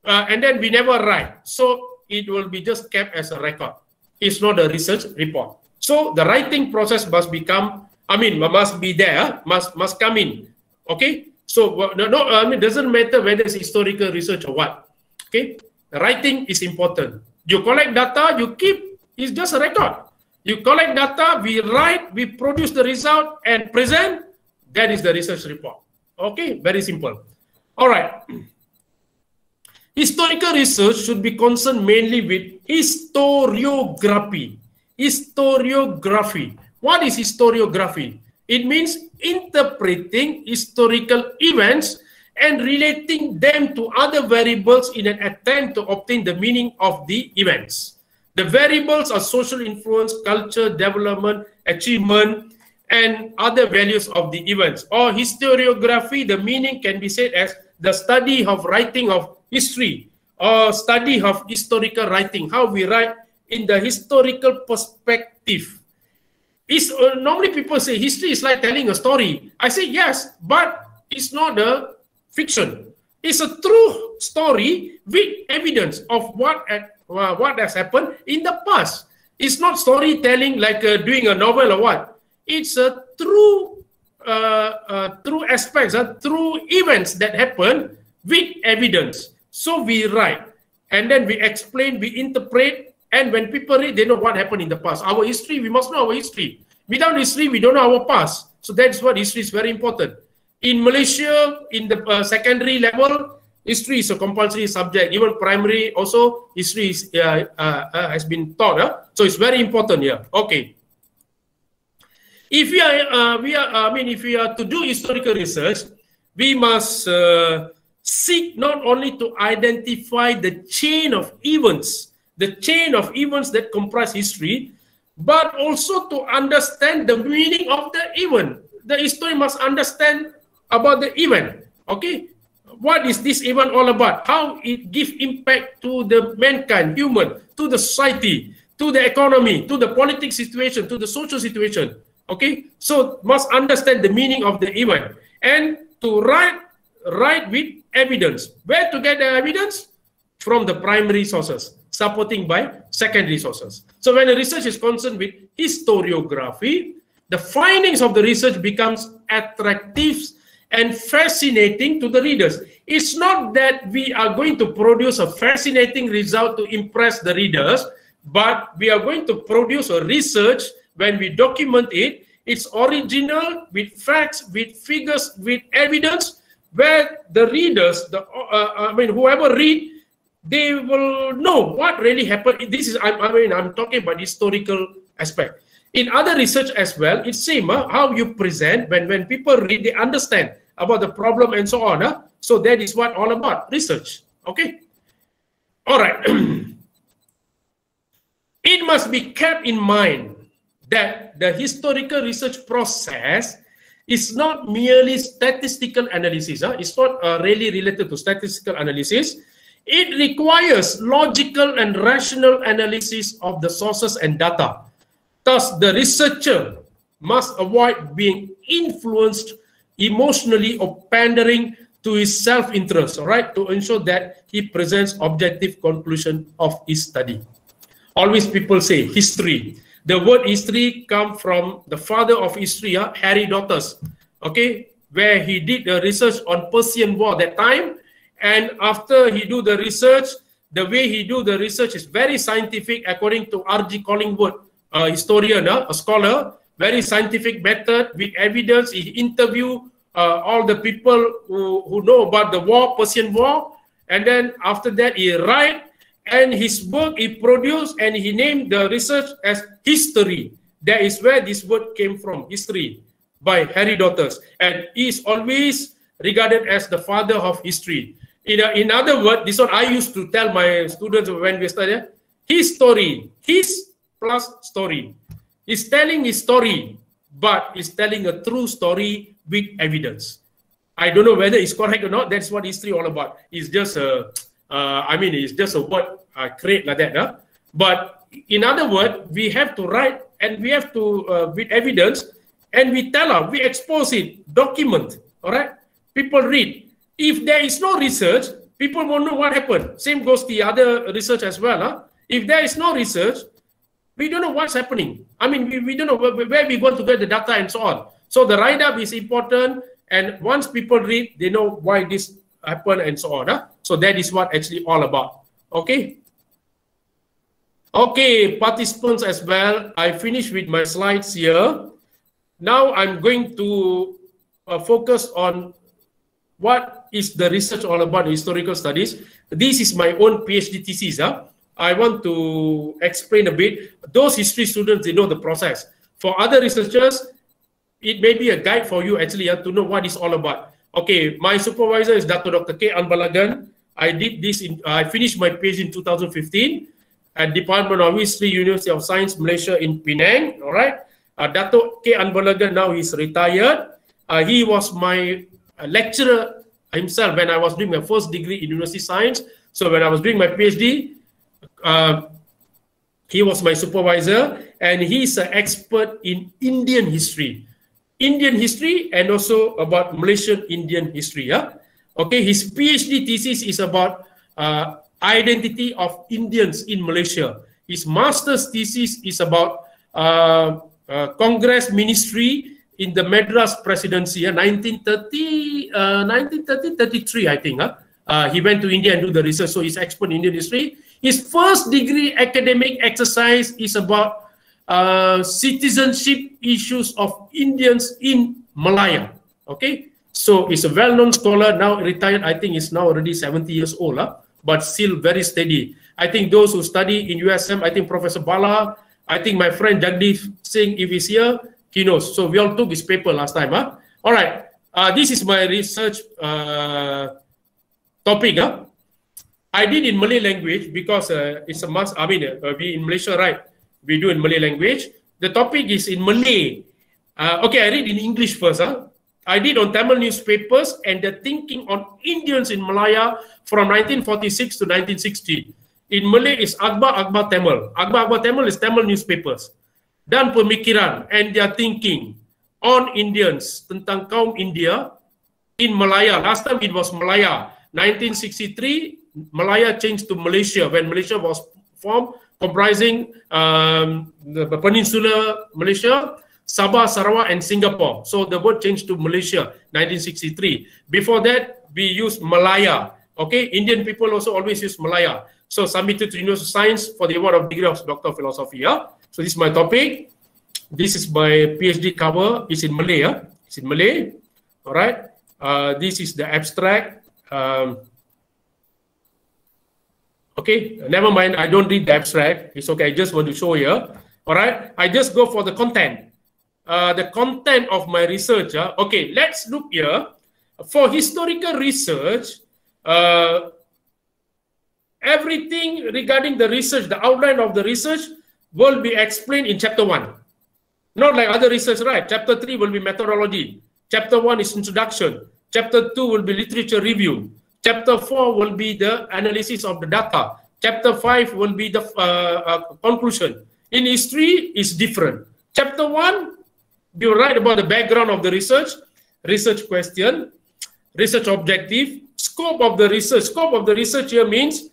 and then we never write. So it will be just kept as a record. It's not a research report. So the writing process must become, must be there, must come in. Okay? So it doesn't matter whether it's historical research or what. Okay? The writing is important. You collect data, you keep, it's just a record. You collect data, we write, we produce the result and present, that is the research report. Okay? Very simple. All right. Historical research should be concerned mainly with historiography. Historiography. What is historiography? It means interpreting historical events and relating them to other variables in an attempt to obtain the meaning of the events. The variables are social influence, culture, development, achievement, and other values of the events. Or historiography, the meaning can be said as the study of writing of history or study of historical writing, how we write in the historical perspective. Normally people say history is like telling a story. I say yes, but it's not a fiction. It's a true story with evidence of what has happened in the past. It's not storytelling like doing a novel or what. It's a true aspects, true events that happen with evidence. So we write, and then we explain, we interpret, and when people read, they know what happened in the past. Our history, we must know our history. Without history, we don't know our past. So that's what history is very important. In Malaysia, in the secondary level, history is a compulsory subject. Even primary, also history is, has been taught. So it's very important here. Okay. If we are to do historical research, we must seek not only to identify the chain of events that comprise history, but also to understand the meaning of the event. The historian must understand about the event. Okay, what is this event all about? How it gives impact to the mankind, human, to the society, to the economy, to the political situation, to the social situation. Okay, so must understand the meaning of the event and to write with evidence. Where to get the evidence? From the primary sources, supporting by secondary sources. So when the research is concerned with historiography, the findings of the research becomes attractive and fascinating to the readers. It's not that we are going to produce a fascinating result to impress the readers, but we are going to produce a research. When we document it, it's original, with facts, with figures, with evidence, where the readers, whoever read, they will know what really happened. This is, I'm talking about historical aspect. In other research as well, it's same, how you present, when people read, they understand about the problem and so on. So that is what all about research. Okay. All right. It must be kept in mind that the historical research process is not merely statistical analysis. It's not really related to statistical analysis. It requires logical and rational analysis of the sources and data. Thus, the researcher must avoid being influenced emotionally or pandering to his self-interest, all right, to ensure that he presents objective conclusion of his study. Always people say history. The word history comes from the father of history, Herodotus, okay, where he did the research on Persian War that time. And after he do the research, the way he do the research is very scientific, according to R.G. Collingwood, a historian, a scholar, very scientific method with evidence. He interview all the people who know about the war, Persian War. And then after that, he write, and his work he produced, and he named the research as history. That is where this word came from, history, by Herodotus. And he is always regarded as the father of history. In other words, this one I used to tell my students when we study, his story, his plus story. He's telling his story, but he's telling a true story with evidence. I don't know whether it's correct or not. That's what history all about. It's just a, it's just a word create like that. But in other words, we have to write, and we have to, with evidence, and we tell we expose it, document, all right? People read. If there is no research, people won't know what happened. Same goes the other research as well. If there is no research, we don't know what's happening. I mean, we don't know where we're going to get the data and so on. So the write-up is important, and once people read, they know why this happened and so on. So that is what actually all about. Okay? Okay, participants as well. I finished with my slides here. Now I'm going to focus on what is the research all about, historical studies. This is my own PhD thesis. I want to explain a bit. Those history students, they know the process. For other researchers, it may be a guide for you actually to know what it's all about. Okay, my supervisor is Dr. K. Anbalagan. I finished my PhD in 2015 at Department of History, University of Science, Malaysia in Penang. All right. Dr. K. Anbalagan now is retired. He was my lecturer himself when I was doing my first degree in University Science. So when I was doing my PhD, he was my supervisor, and he's an expert in Indian history. And also about Malaysian Indian history. Okay, his PhD thesis is about identity of Indians in Malaysia. His master's thesis is about Congress Ministry in the Madras Presidency, 1933, I think. He went to India and do the research, so he's expert in Indian history. His first degree academic exercise is about citizenship issues of Indians in Malaya. Okay, so he's a well-known scholar, now retired. I think he's now already 70 years old, but still very steady. I think those who study in USM, I think Professor Bala, I think my friend Jagdeep Singh, if he's here, he knows. So we all took his paper last time. All right, this is my research topic. I did in Malay language because it's a must. I mean, we in Malaysia, right? We do in Malay language. The topic is in Malay. Okay, I read in English first. I did on Tamil newspapers and the thinking on Indians in Malaya from 1946 to 1960. In Malay is Akhbar Tamil. Akhbar Tamil is Tamil newspapers. Dan pemikiran and their thinking on Indians, tentang kaum India in Malaya. Last time it was Malaya. 1963, Malaya changed to Malaysia when Malaysia was formed, comprising the Peninsular Malaysia, Sabah, Sarawak, and Singapore. So the word changed to Malaysia, 1963. Before that, we used Malaya. Okay, Indian people also always use Malaya. So submitted to University of Science for the award of degree of Doctor of Philosophy. So this is my topic. This is my PhD cover. It's in Malay. It's in Malay. All right. This is the abstract. Okay, never mind. I don't read the abstract. It's okay. I just want to show here. All right. I just go for the content. The content of my research. Okay, let's look here. For historical research, everything regarding the research, the outline of the research will be explained in chapter 1. Not like other research, right? Chapter 3 will be methodology. Chapter 1 is introduction. Chapter 2 will be literature review. Chapter 4 will be the analysis of the data. Chapter 5 will be the conclusion. In history, it's different. Chapter 1, you write about the background of the research, research question, research objective, scope of the research. Scope of the research here means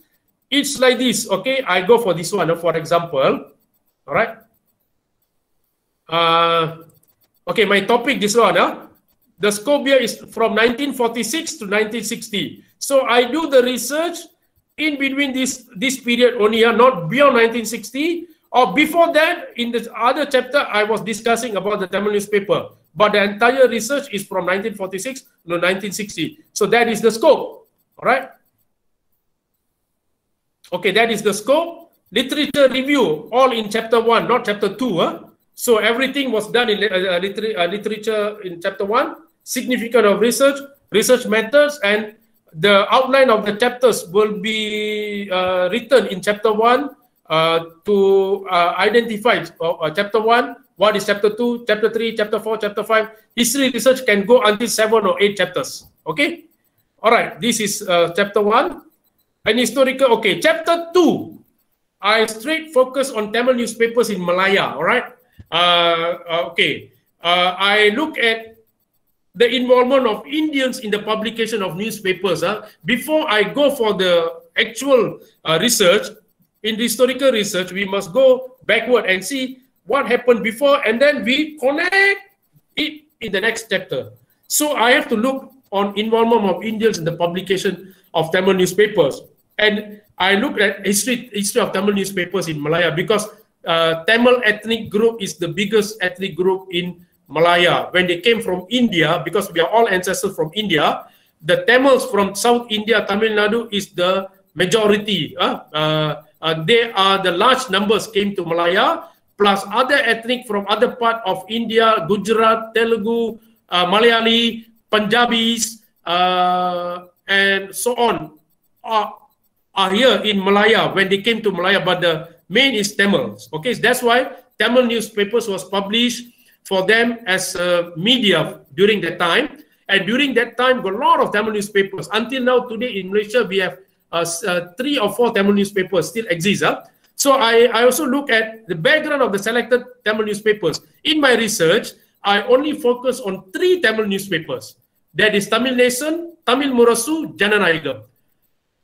it's like this. Okay, I go for this one, for example. All right. Okay, my topic, this one. The scope here is from 1946 to 1960. So I do the research in between this period only, not beyond 1960. Or before that, in the other chapter, I was discussing about the Tamil newspaper. But the entire research is from 1946 to 1960. So that is the scope. All right. Okay, that is the scope. Literature review, all in chapter 1, not chapter 2. So everything was done in literature in chapter 1. Significance of research, research methods, and the outline of the chapters will be written in chapter 1 to identify chapter 1, what is chapter 2, chapter 3, chapter 4, chapter 5. History research can go until 7 or 8 chapters. Okay? All right, this is chapter 1. And historical, okay. Chapter 2, I straight focus on Tamil newspapers in Malaya. All right? Okay. I look at the involvement of Indians in the publication of newspapers. Before I go for the actual research, in the historical research, we must go backward and see what happened before, and then we connect it in the next chapter. So I have to look on involvement of Indians in the publication of Tamil newspapers. And I look at history of Tamil newspapers in Malaya, because Tamil ethnic group is the biggest ethnic group in Malaya. When they came from India, because we are all ancestors from India, the Tamils from South India, Tamil Nadu is the majority. They are the large numbers came to Malaya, plus other ethnic from other part of India, Gujarat, Telugu, Malayali, Punjabis, and so on are here in Malaya when they came to Malaya, but the main is Tamils. Okay, so that's why Tamil newspapers was published for them as media during that time. And during that time, got a lot of Tamil newspapers. Until now, today in Malaysia, we have 3 or 4 Tamil newspapers still exist. So I also look at the background of the selected Tamil newspapers. In my research, I only focus on 3 Tamil newspapers. That is Tamil Nation, Tamil Murasu, Jananayagam.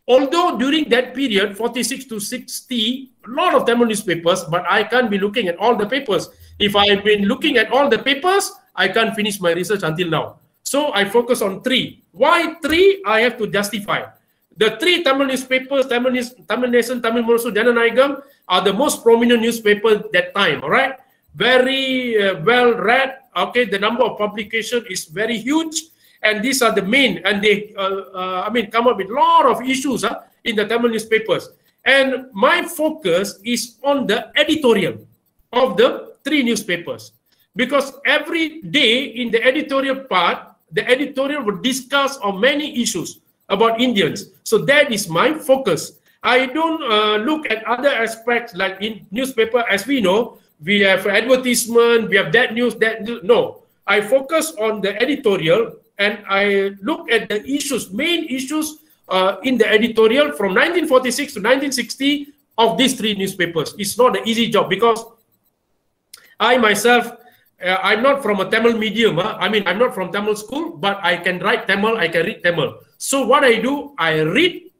Although during that period, 46 to 60, a lot of Tamil newspapers, but I can't be looking at all the papers. If I've been looking at all the papers, I can't finish my research until now. So I focus on 3. Why 3? I have to justify. The 3 Tamil newspapers, Tamil Nation, Tamil Murasu, Jananayagam, are the most prominent newspapers that time, all right? Very well read, okay? The number of publication is very huge, and these are the main, and they, come up with a lot of issues in the Tamil newspapers. And my focus is on the editorial of the 3 newspapers, because every day in the editorial part, the editorial would discuss on many issues about Indians. So that is my focus. I don't look at other aspects like in newspaper. As we know, we have advertisement, we have that news, that news. No, I focus on the editorial, and I look at the issues, main issues in the editorial from 1946 to 1960 of these 3 newspapers. It's not an easy job, because I myself, I'm not from a Tamil medium. I'm not from Tamil school, but I can write Tamil, I can read Tamil. So what I do, I read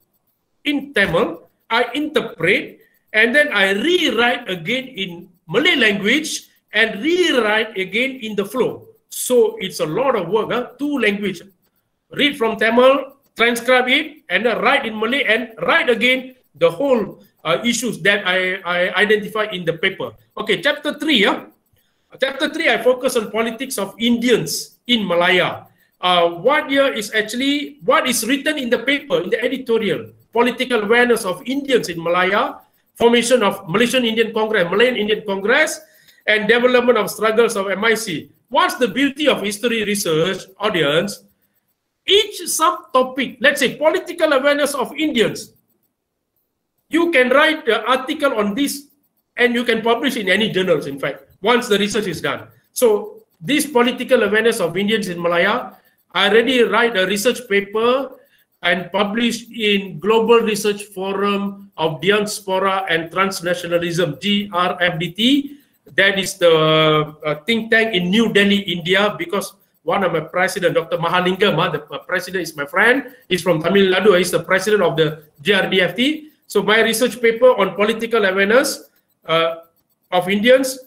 in Tamil, I interpret, and then I rewrite again in Malay language and rewrite again in the flow. So it's a lot of work, 2 language. Read from Tamil, transcribe it, and then write in Malay and write again the whole issues that I identify in the paper. Okay, chapter 3. Chapter 3, I focus on politics of Indians in Malaya. What here is actually what is written in the paper, in the editorial. Political awareness of Indians in Malaya, formation of Malaysian Indian Congress, Malayan Indian Congress, and development of struggles of MIC. What's the beauty of history research, audience? Each subtopic, let's say political awareness of Indians. you can write an article on this and you can publish in any journals, in fact, once the research is done. So this political awareness of Indians in Malaya, I already write a research paper and published in Global Research Forum of Diaspora and Transnationalism, GRFDT. That is the think tank in New Delhi, India, because one of my president, Dr. Mahalingam, the president is my friend, he's from Tamil Nadu, he's the president of the GRDFT. So my research paper on political awareness of Indians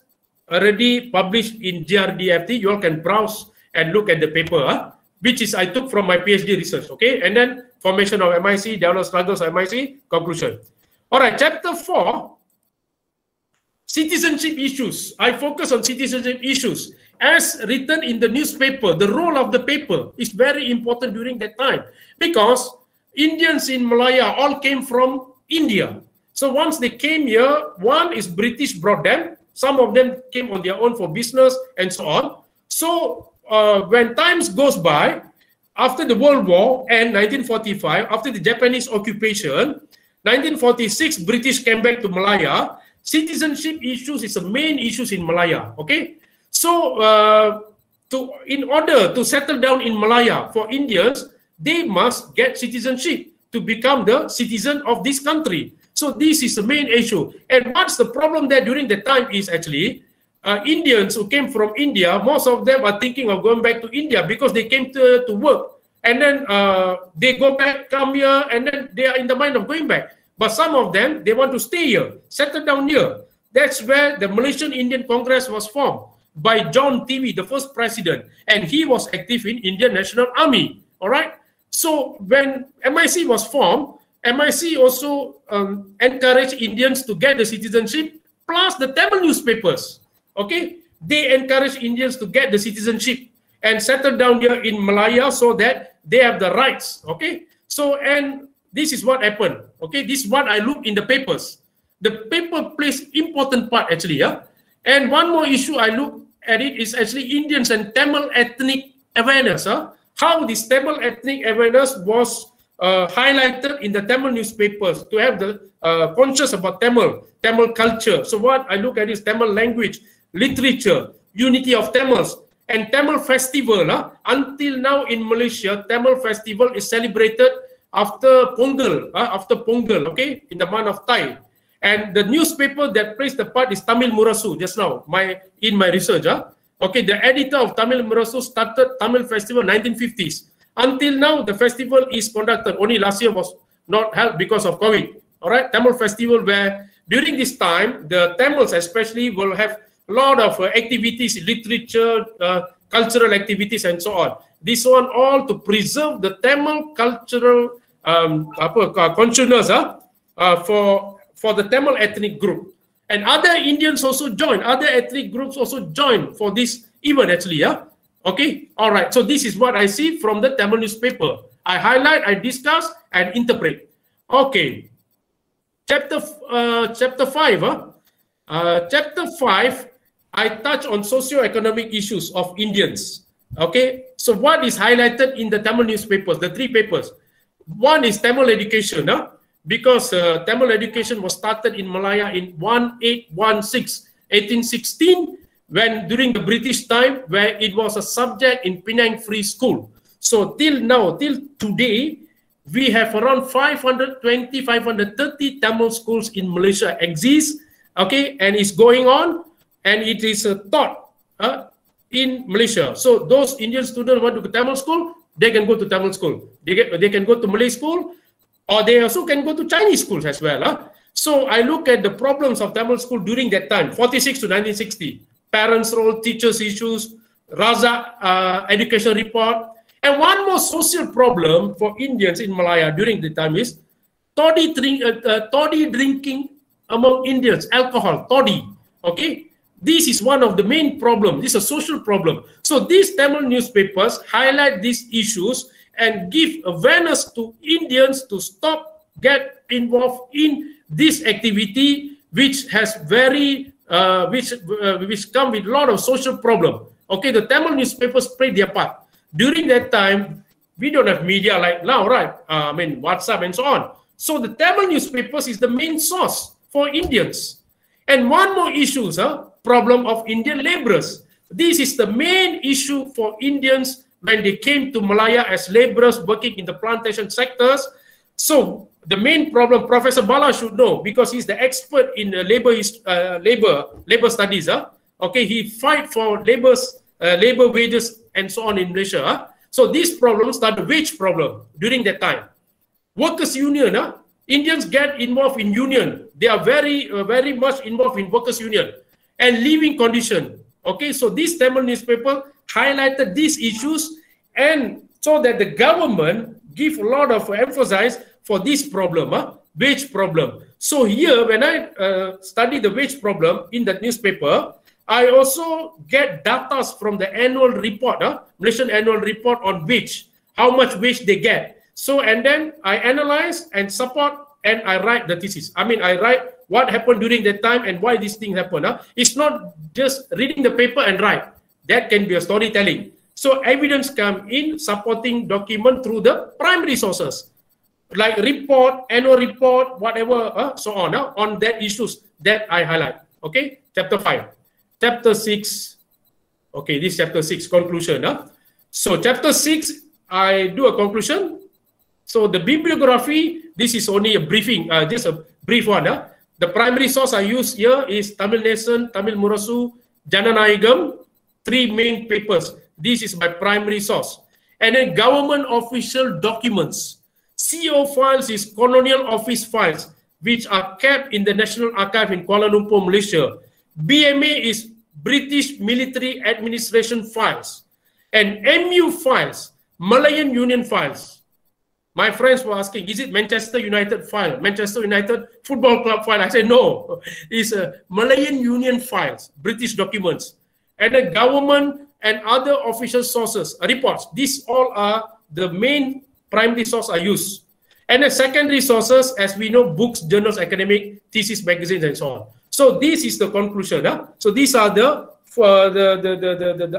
already published in GRDFT. You all can browse and look at the paper, which is I took from my PhD research, okay? And then formation of MIC, development struggles of MIC, conclusion. All right, chapter 4, citizenship issues. I focus on citizenship issues. As written in the newspaper, the role of the paper is very important during that time because Indians in Malaya all came from India. So once they came here, one is British brought them. Some of them came on their own for business and so on. So when times goes by, after the World War and 1945, after the Japanese occupation, 1946, British came back to Malaya. Citizenship issues is the main issues in Malaya, okay? So in order to settle down in Malaya for Indians, they must get citizenship to become the citizen of this country. So this is the main issue. And what's the problem there during the time is actually Indians who came from India, most of them are thinking of going back to India because they came to work. And then they go back, come here, and then they are in the mind of going back. But some of them, they want to stay here, settle down here. That's where the Malaysian Indian Congress was formed by John Tiwi, the first president. And he was active in Indian National Army, all right? So when MIC was formed, MIC also encouraged Indians to get the citizenship, plus the Tamil newspapers, okay? They encourage Indians to get the citizenship and settle down here in Malaya so that they have the rights, okay? So, and this is what happened, okay? This is what I look in the papers. The paper plays important part actually, yeah? And one more issue I look at it is actually Indians and Tamil ethnic awareness, how this Tamil ethnic awareness was highlighted in the Tamil newspapers to have the conscious about Tamil culture. So what I look at is Tamil language, literature, unity of Tamils, and Tamil festival. Until now in Malaysia, Tamil festival is celebrated after Pongal, okay, in the month of Thai. And the newspaper that plays the part is Tamil Murasu just now, in my research. Okay, the editor of Tamil Murasu started Tamil festival 1950s. Until now, the festival is conducted. Only last year was not held because of COVID. All right, Tamil festival where during this time, the Tamils especially will have a lot of activities, literature, cultural activities, and so on. This one all to preserve the Tamil cultural consciousness for the Tamil ethnic group. And other Indians also join, other ethnic groups also join for this event actually, yeah? Okay, all right. So this is what I see from the Tamil newspaper. I highlight, I discuss, and interpret. Okay, chapter 5. Chapter 5, I touch on socio-economic issues of Indians. Okay, so what is highlighted in the Tamil newspapers, the three papers? One is Tamil education, because Tamil education was started in Malaya in 1816, when during the British time, where it was a subject in Penang Free School. So till now, till today, we have around 520, 530 Tamil schools in Malaysia exist, okay, and it's going on, and it is taught in Malaysia. So those Indian students want to go to Tamil school, they can go to Tamil school. They can go to Malay school, or they also can go to Chinese schools as well. So I look at the problems of Tamil school during that time, 46 to 1960. Parents' role, teachers' issues, Raza education report. And one more social problem for Indians in Malaya during the time is toddy drinking among Indians, alcohol, toddy. Okay, this is one of the main problems. This is a social problem. So these Tamil newspapers highlight these issues and give awareness to Indians to stop, get involved in this activity, which has very which come with a lot of social problem. Okay, the Tamil newspapers play their part. During that time, we don't have media like now, right? I mean, WhatsApp and so on. So the Tamil newspapers is the main source for Indians. And one more issue, problem of Indian laborers. This is the main issue for Indians when they came to Malaya as laborers working in the plantation sectors. So the main problem, Professor Bala should know because he's the expert in labor studies. Okay, he fight for labor wages and so on in Malaysia. So these problems are the wage problem during that time. Workers' union, Indians get involved in union. They are very much involved in workers' union and living condition. Okay, so this Tamil newspaper highlighted these issues, and so that the government give a lot of emphasis for this problem, wage problem. So here, when I study the wage problem in that newspaper, I also get data from the annual report, Malaysian annual report on wage, how much wage they get. So, and then I analyze and support and I write the thesis. I mean, I write what happened during that time and why this thing happened. It's not just reading the paper and write. That can be a storytelling. So evidence come in supporting document through the primary sources, like report, annual report, whatever, so on that issues that I highlight. Okay, chapter 5. Chapter 6, okay, this chapter 6, conclusion. So chapter 6, I do a conclusion. So the bibliography, this is only a briefing, just a brief one. The primary source I use here is Tamil Nation, Tamil Murasu, Jananayagam, 3 main papers. This is my primary source. And then government official documents. CO files is Colonial Office files, which are kept in the National Archive in Kuala Lumpur, Malaysia. BMA is British Military Administration files. And MU files, Malayan Union files. My friends were asking, is it Manchester United file, Manchester United Football Club file? I said, no, it's Malayan Union files, British documents. And the government and other official sources, reports. These all are the main primary source I use. And the secondary sources, as we know, books, journals, academic, thesis, magazines, and so on. So this is the conclusion. So these are the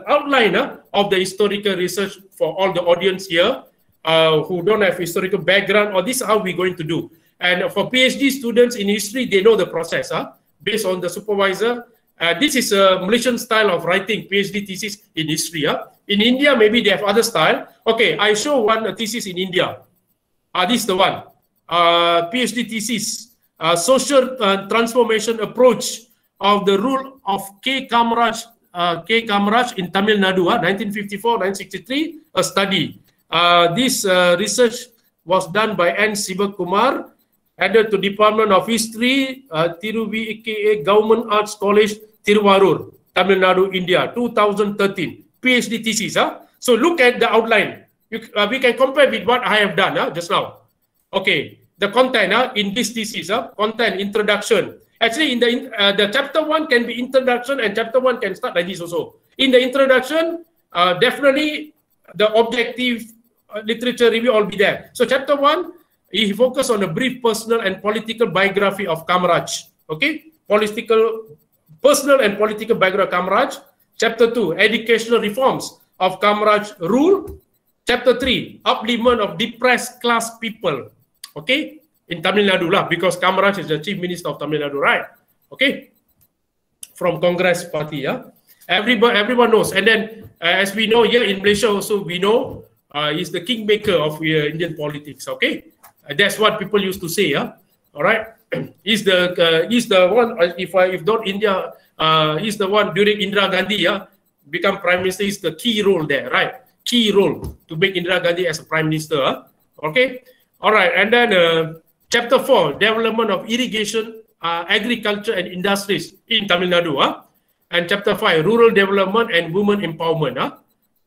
outline of the historical research for all the audience here who don't have historical background, or this is how we're going to do. And for PhD students in history, they know the process based on the supervisor. This is a Malaysian style of writing PhD thesis in history. In India, maybe they have other style. Okay, I show one thesis in India. This is the one. PhD thesis, social transformation approach of the rule of K. Kamaraj in Tamil Nadu, 1954-1963, a study. This research was done by N. Sivakumar, added to Department of History, Tiruvi Government Arts College, Tiruvarur, Tamil Nadu, India, 2013, PhD thesis. So look at the outline. We can compare with what I have done just now. Okay, the content in this thesis, content, introduction. Actually, in the chapter 1 can be introduction, and chapter 1 can start like this also. In the introduction, definitely the objective literature review all be there. So chapter 1, he focused on a brief personal and political biography of Kamaraj. Okay, personal and political biography of Kamaraj. Chapter 2, educational reforms of Kamaraj rule. Chapter 3, upliftment of depressed class people. Okay, in Tamil Nadu lah, because Kamaraj is the chief minister of Tamil Nadu, right? Okay, from Congress party. Everyone knows. And then, as we know here in Malaysia also, we know he's the kingmaker of Indian politics. Okay, that's what people used to say. All right, he's the one. If not India, he's the one during Indira Gandhi become prime minister. He's the key role there, right? Key role to make Indira Gandhi as a prime minister. Okay, all right, and then chapter 4, development of irrigation, agriculture and industries in Tamil Nadu. And chapter 5, rural development and women empowerment.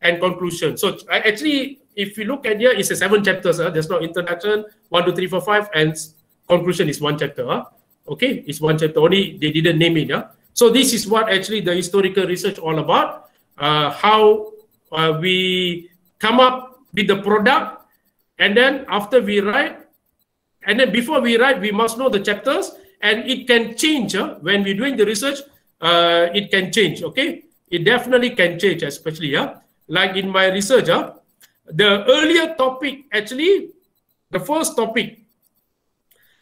And conclusion. So actually, if you look at here, it's a 7 chapters. There's no introduction, 1, 2, 3, 4, 5, and conclusion is 1 chapter. Okay, it's 1 chapter only. They didn't name it. So this is what actually the historical research all about. How we come up with the product, and then after we write, and then before we write, we must know the chapters, and it can change when we're doing the research. It can change. Okay, it definitely can change, especially like in my research, the earlier topic, actually, the first topic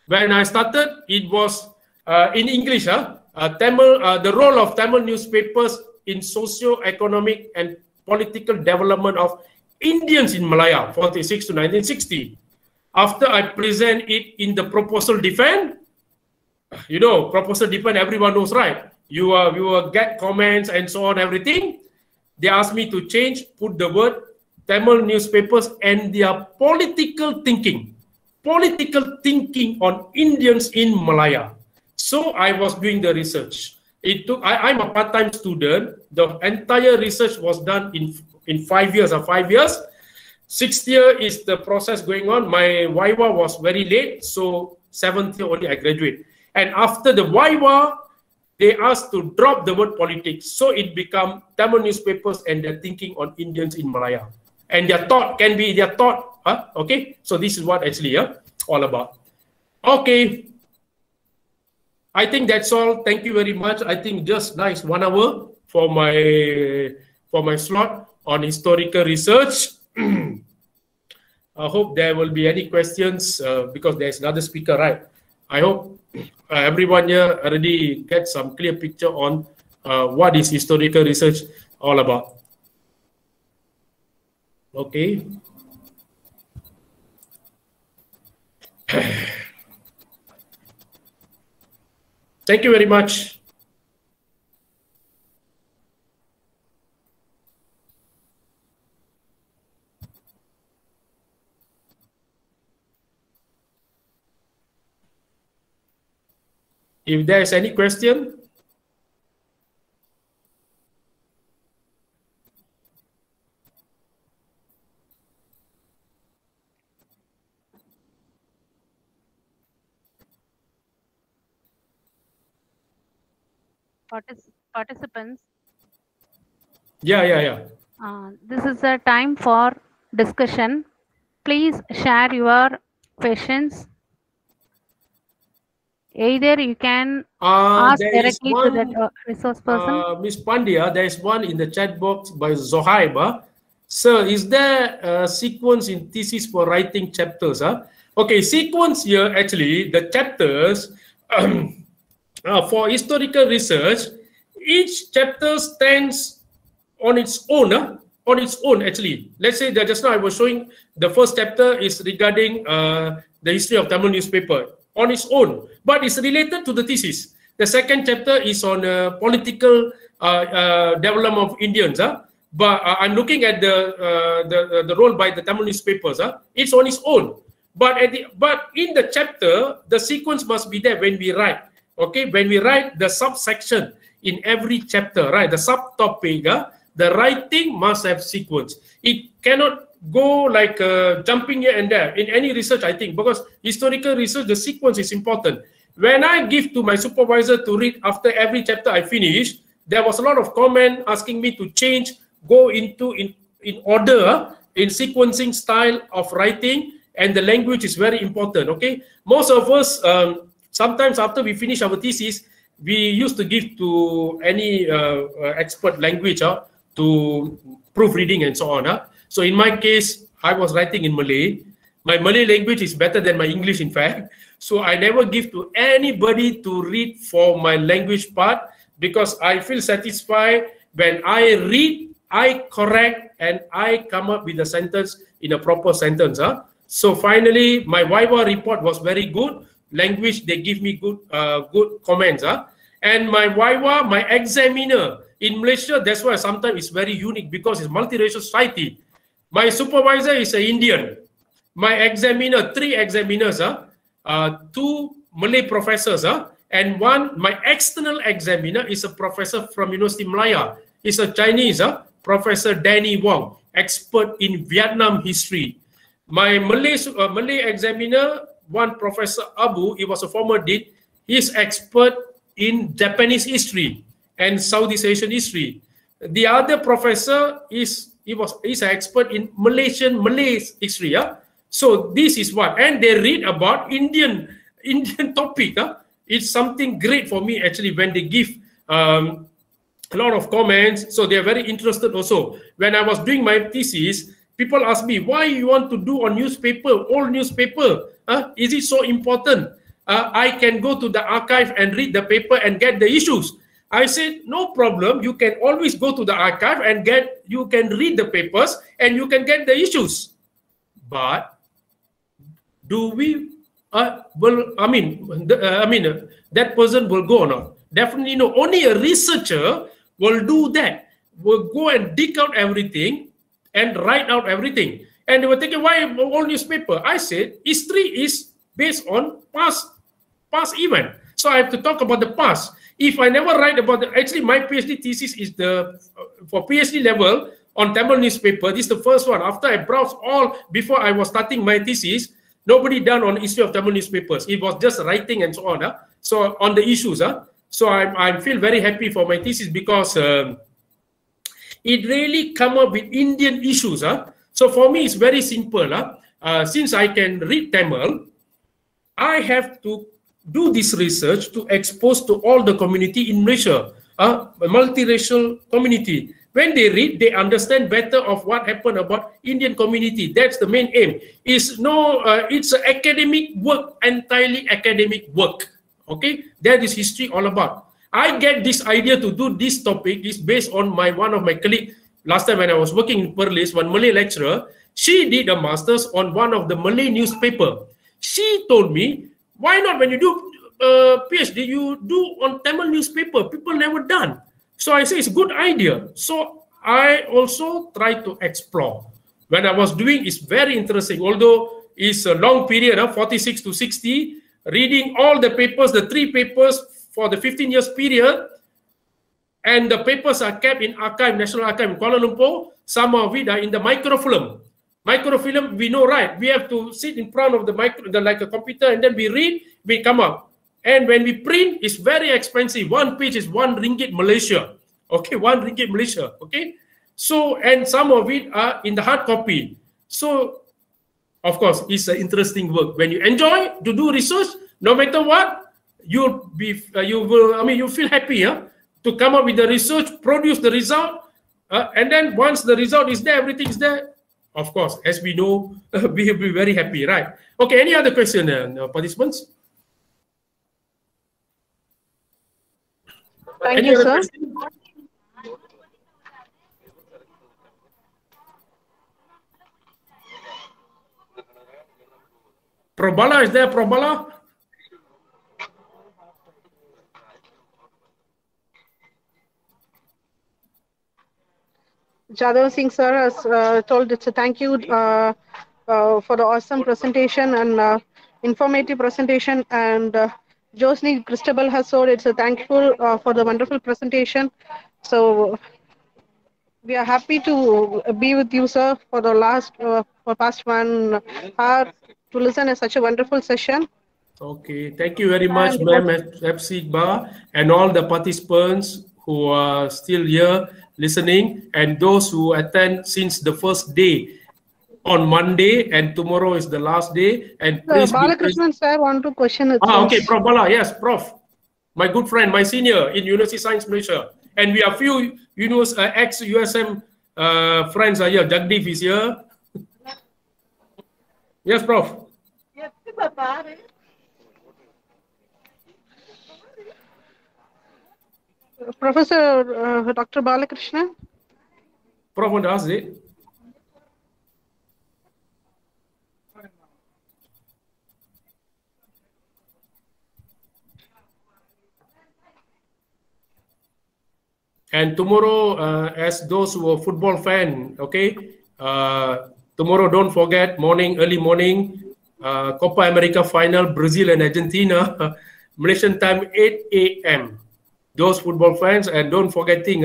When I started, it was in English. Tamil, the role of Tamil newspapers in socio-economic and political development of Indians in Malaya, 46 to 1960. After I present it in the proposal defense, you know, proposal defense, everyone knows, right? You will get comments and so on, everything. They asked me to change, put the word Tamil newspapers and their political thinking on Indians in Malaya. So I was doing the research. It took, I'm a part-time student. The entire research was done in 5 years or 5 years. 6th year is the process going on. My Viva was very late, so 7th year only I graduate. And after the Viva, they asked to drop the word politics. So it became Tamil newspapers and their thinking on Indians in Malaya. And their thought can be their thought. Okay, so this is what actually all about. Okay, I think that's all. Thank you very much. I think just nice 1 hour for my slot on historical research. I hope there will be any questions because there's another speaker, right? I hope everyone here already get some clear picture on what is historical research all about. Okay. Thank you very much. If there is any question, participants. Yeah. This is a time for discussion. Please share your questions. Either you can ask directly to the resource person. Ms. Pandya, there is one in the chat box by Zohaib. Sir, is there a sequence in thesis for writing chapters? Okay, sequence here actually, the chapters for historical research, each chapter stands on its own. Actually. Let's say that just now I was showing the first chapter is regarding the history of Tamil newspaper on its own, but it's related to the thesis. The second chapter is on political development of Indians. But I'm looking at the role by the Tamil newspapers. It's on its own. But in the chapter, the sequence must be there when we write. Okay, when we write the subsection in every chapter, right? The subtopic, the writing must have sequence. It cannot go like jumping here and there in any research, I think, because historical research, the sequence is important. When I give to my supervisor to read after every chapter I finish, there was a lot of comment asking me to change, go into in order, in sequencing style of writing, and the language is very important. Okay, most of us sometimes after we finish our thesis, we used to give to any expert language to proofreading and so on. So in my case, I was writing in Malay. My Malay language is better than my English, in fact. So I never give to anybody to read for my language part because I feel satisfied when I read, I correct, and I come up with a sentence in a proper sentence. So finally, my Viva report was very good. Language, they give me good comments. And my Viva, my examiner in Malaysia, that's why sometimes it's very unique because it's multiracial society. My supervisor is an Indian. My examiner, 3 examiners, 2 Malay professors, and my external examiner is a professor from University Malaya. He's a Chinese, Professor Danny Wong, expert in Vietnam history. My Malay examiner, one Professor Abu, he was a former dean. He's expert in Japanese history and Southeast Asian history. The other professor is an expert in Malay history. So this is what, and they read about Indian topic. It's something great for me actually when they give a lot of comments. So they are very interested also. When I was doing my thesis, people ask me, why you want to do on newspaper, old newspaper? Is it so important? I can go to the archive and read the paper and get the issues. I said, no problem. You can always go to the archive and you can read the papers and you can get the issues. But do we, that person will go or not? Definitely no. Only a researcher will do that. Will go and dig out everything and write out everything. And they were thinking, why all newspaper? I said, history is based on past event. So I have to talk about the past. If I never write about actually my PhD thesis is for PhD level on Tamil newspaper. This is the first one. After I browsed all, before I was starting my thesis, nobody done on history of Tamil newspapers. It was just writing and so on. So on the issues. So I feel very happy for my thesis because it really come up with Indian issues. So for me, it's very simple. Since I can read Tamil, I have to do this research to expose to all the community in Malaysia, a multiracial community. When they read, they understand better of what happened about Indian community. That's the main aim. It's an academic work, entirely academic work. Okay, that is history all about. I get this idea to do this topic is based on one of my colleagues. Last time when I was working in Perlis, one Malay lecturer, she did a master's on one of the Malay newspaper. She told me, why not when you do PhD, you do on Tamil newspaper? People never done. So I say it's a good idea. So I also try to explore. When I was doing, it's very interesting. Although it's a long period, 46 to 60, reading all the papers, the 3 papers for the 15 years period, and the papers are kept in archive, National Archive in Kuala Lumpur. Some of it are in the microfilm. Microfilm, we know, right? We have to sit in front of like a computer, and then we read, we come up. And when we print, it's very expensive. One page is 1 ringgit Malaysia. Okay, 1 ringgit Malaysia. Okay. So, and some of it are in the hard copy. So, of course, it's an interesting work. When you enjoy to do research, no matter what, you'll feel happy to come up with the research, produce the result, and then once the result is there, everything is there. Of course, as we know, we will be very happy, right? Okay, any other question, participants? Thank you, sir. Probala, is there Probala? Jadhav Singh sir has told it's a thank you for the awesome presentation and informative presentation, and Josny Cristobal has told it's a thankful for the wonderful presentation. So we are happy to be with you, sir, for the past 1 hour to listen to such a wonderful session. Okay, thank you very much, ma'am, Epsigba, and all the participants who are still here listening, and those who attend since the first day on Monday, and tomorrow is the last day. And please, Balakrishnan sir, want to question it. Okay, Prof. Bala, yes, Prof. My good friend, my senior in University of Science Malaysia, and we are few ex-USM friends are here. Jagdeep is here. Yes, Prof. Professor Dr. Balakrishnan. Prof, want to ask it? And tomorrow, as those who are football fan, okay, tomorrow don't forget early morning, Copa America final, Brazil and Argentina, Malaysian time 8 a.m. Those football fans, and don't forgetting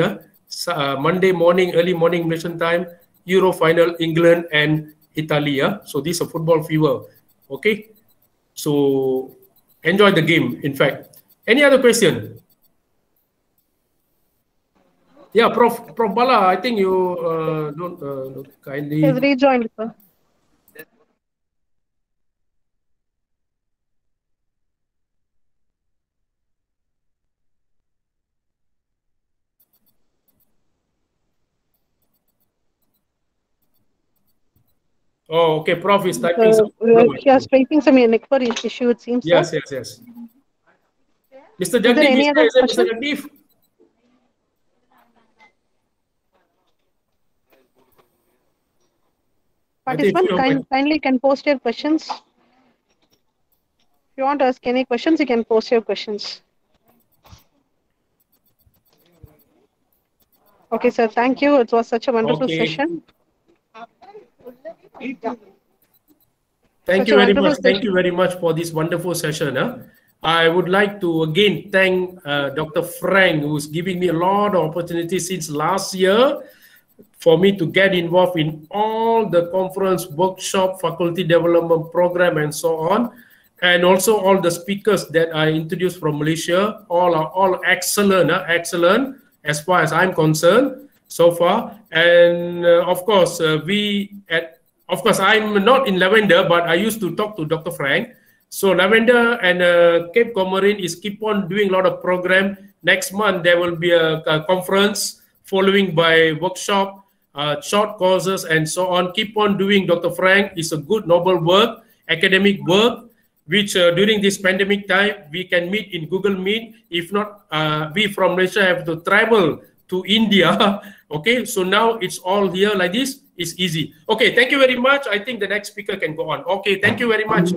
Monday morning, early morning Malaysian time, Euro final, England and Italy. So this is a football fever. Okay, so enjoy the game. In fact, any other question? Yeah, Prof. Bala, I think you don't kindly. He's rejoined, sir. Oh, okay. Prof is typing some. Yeah, straightening some network issue, it seems. Yes, sir. yes. Mr. Is there Jagdeep, any other Mr. question? Jagdeep? Participant, kindly can post your questions. If you want to ask any questions, you can post your questions. Okay, sir. Thank you. It was such a wonderful session. Thank you very much. Thank you very much for this wonderful session. I would like to again thank Dr. Frank, who's giving me a lot of opportunities since last year for me to get involved in all the conference, workshop, faculty development program, and so on. And also all the speakers that I introduced from Malaysia, all are all excellent, excellent as far as I'm concerned so far. And of course, I'm not in Lavender, but I used to talk to Dr. Frank. So Lavender and Cape Comorin is keep on doing a lot of program. Next month, there will be a conference following by workshop, short courses, and so on. Keep on doing, Dr. Frank. It's a good, noble work, academic work, which during this pandemic time, we can meet in Google Meet. If not, we from Malaysia have to travel to India. Okay, so now it's all here like this. It's easy. Okay, thank you very much. I think the next speaker can go on. Okay, thank you very much.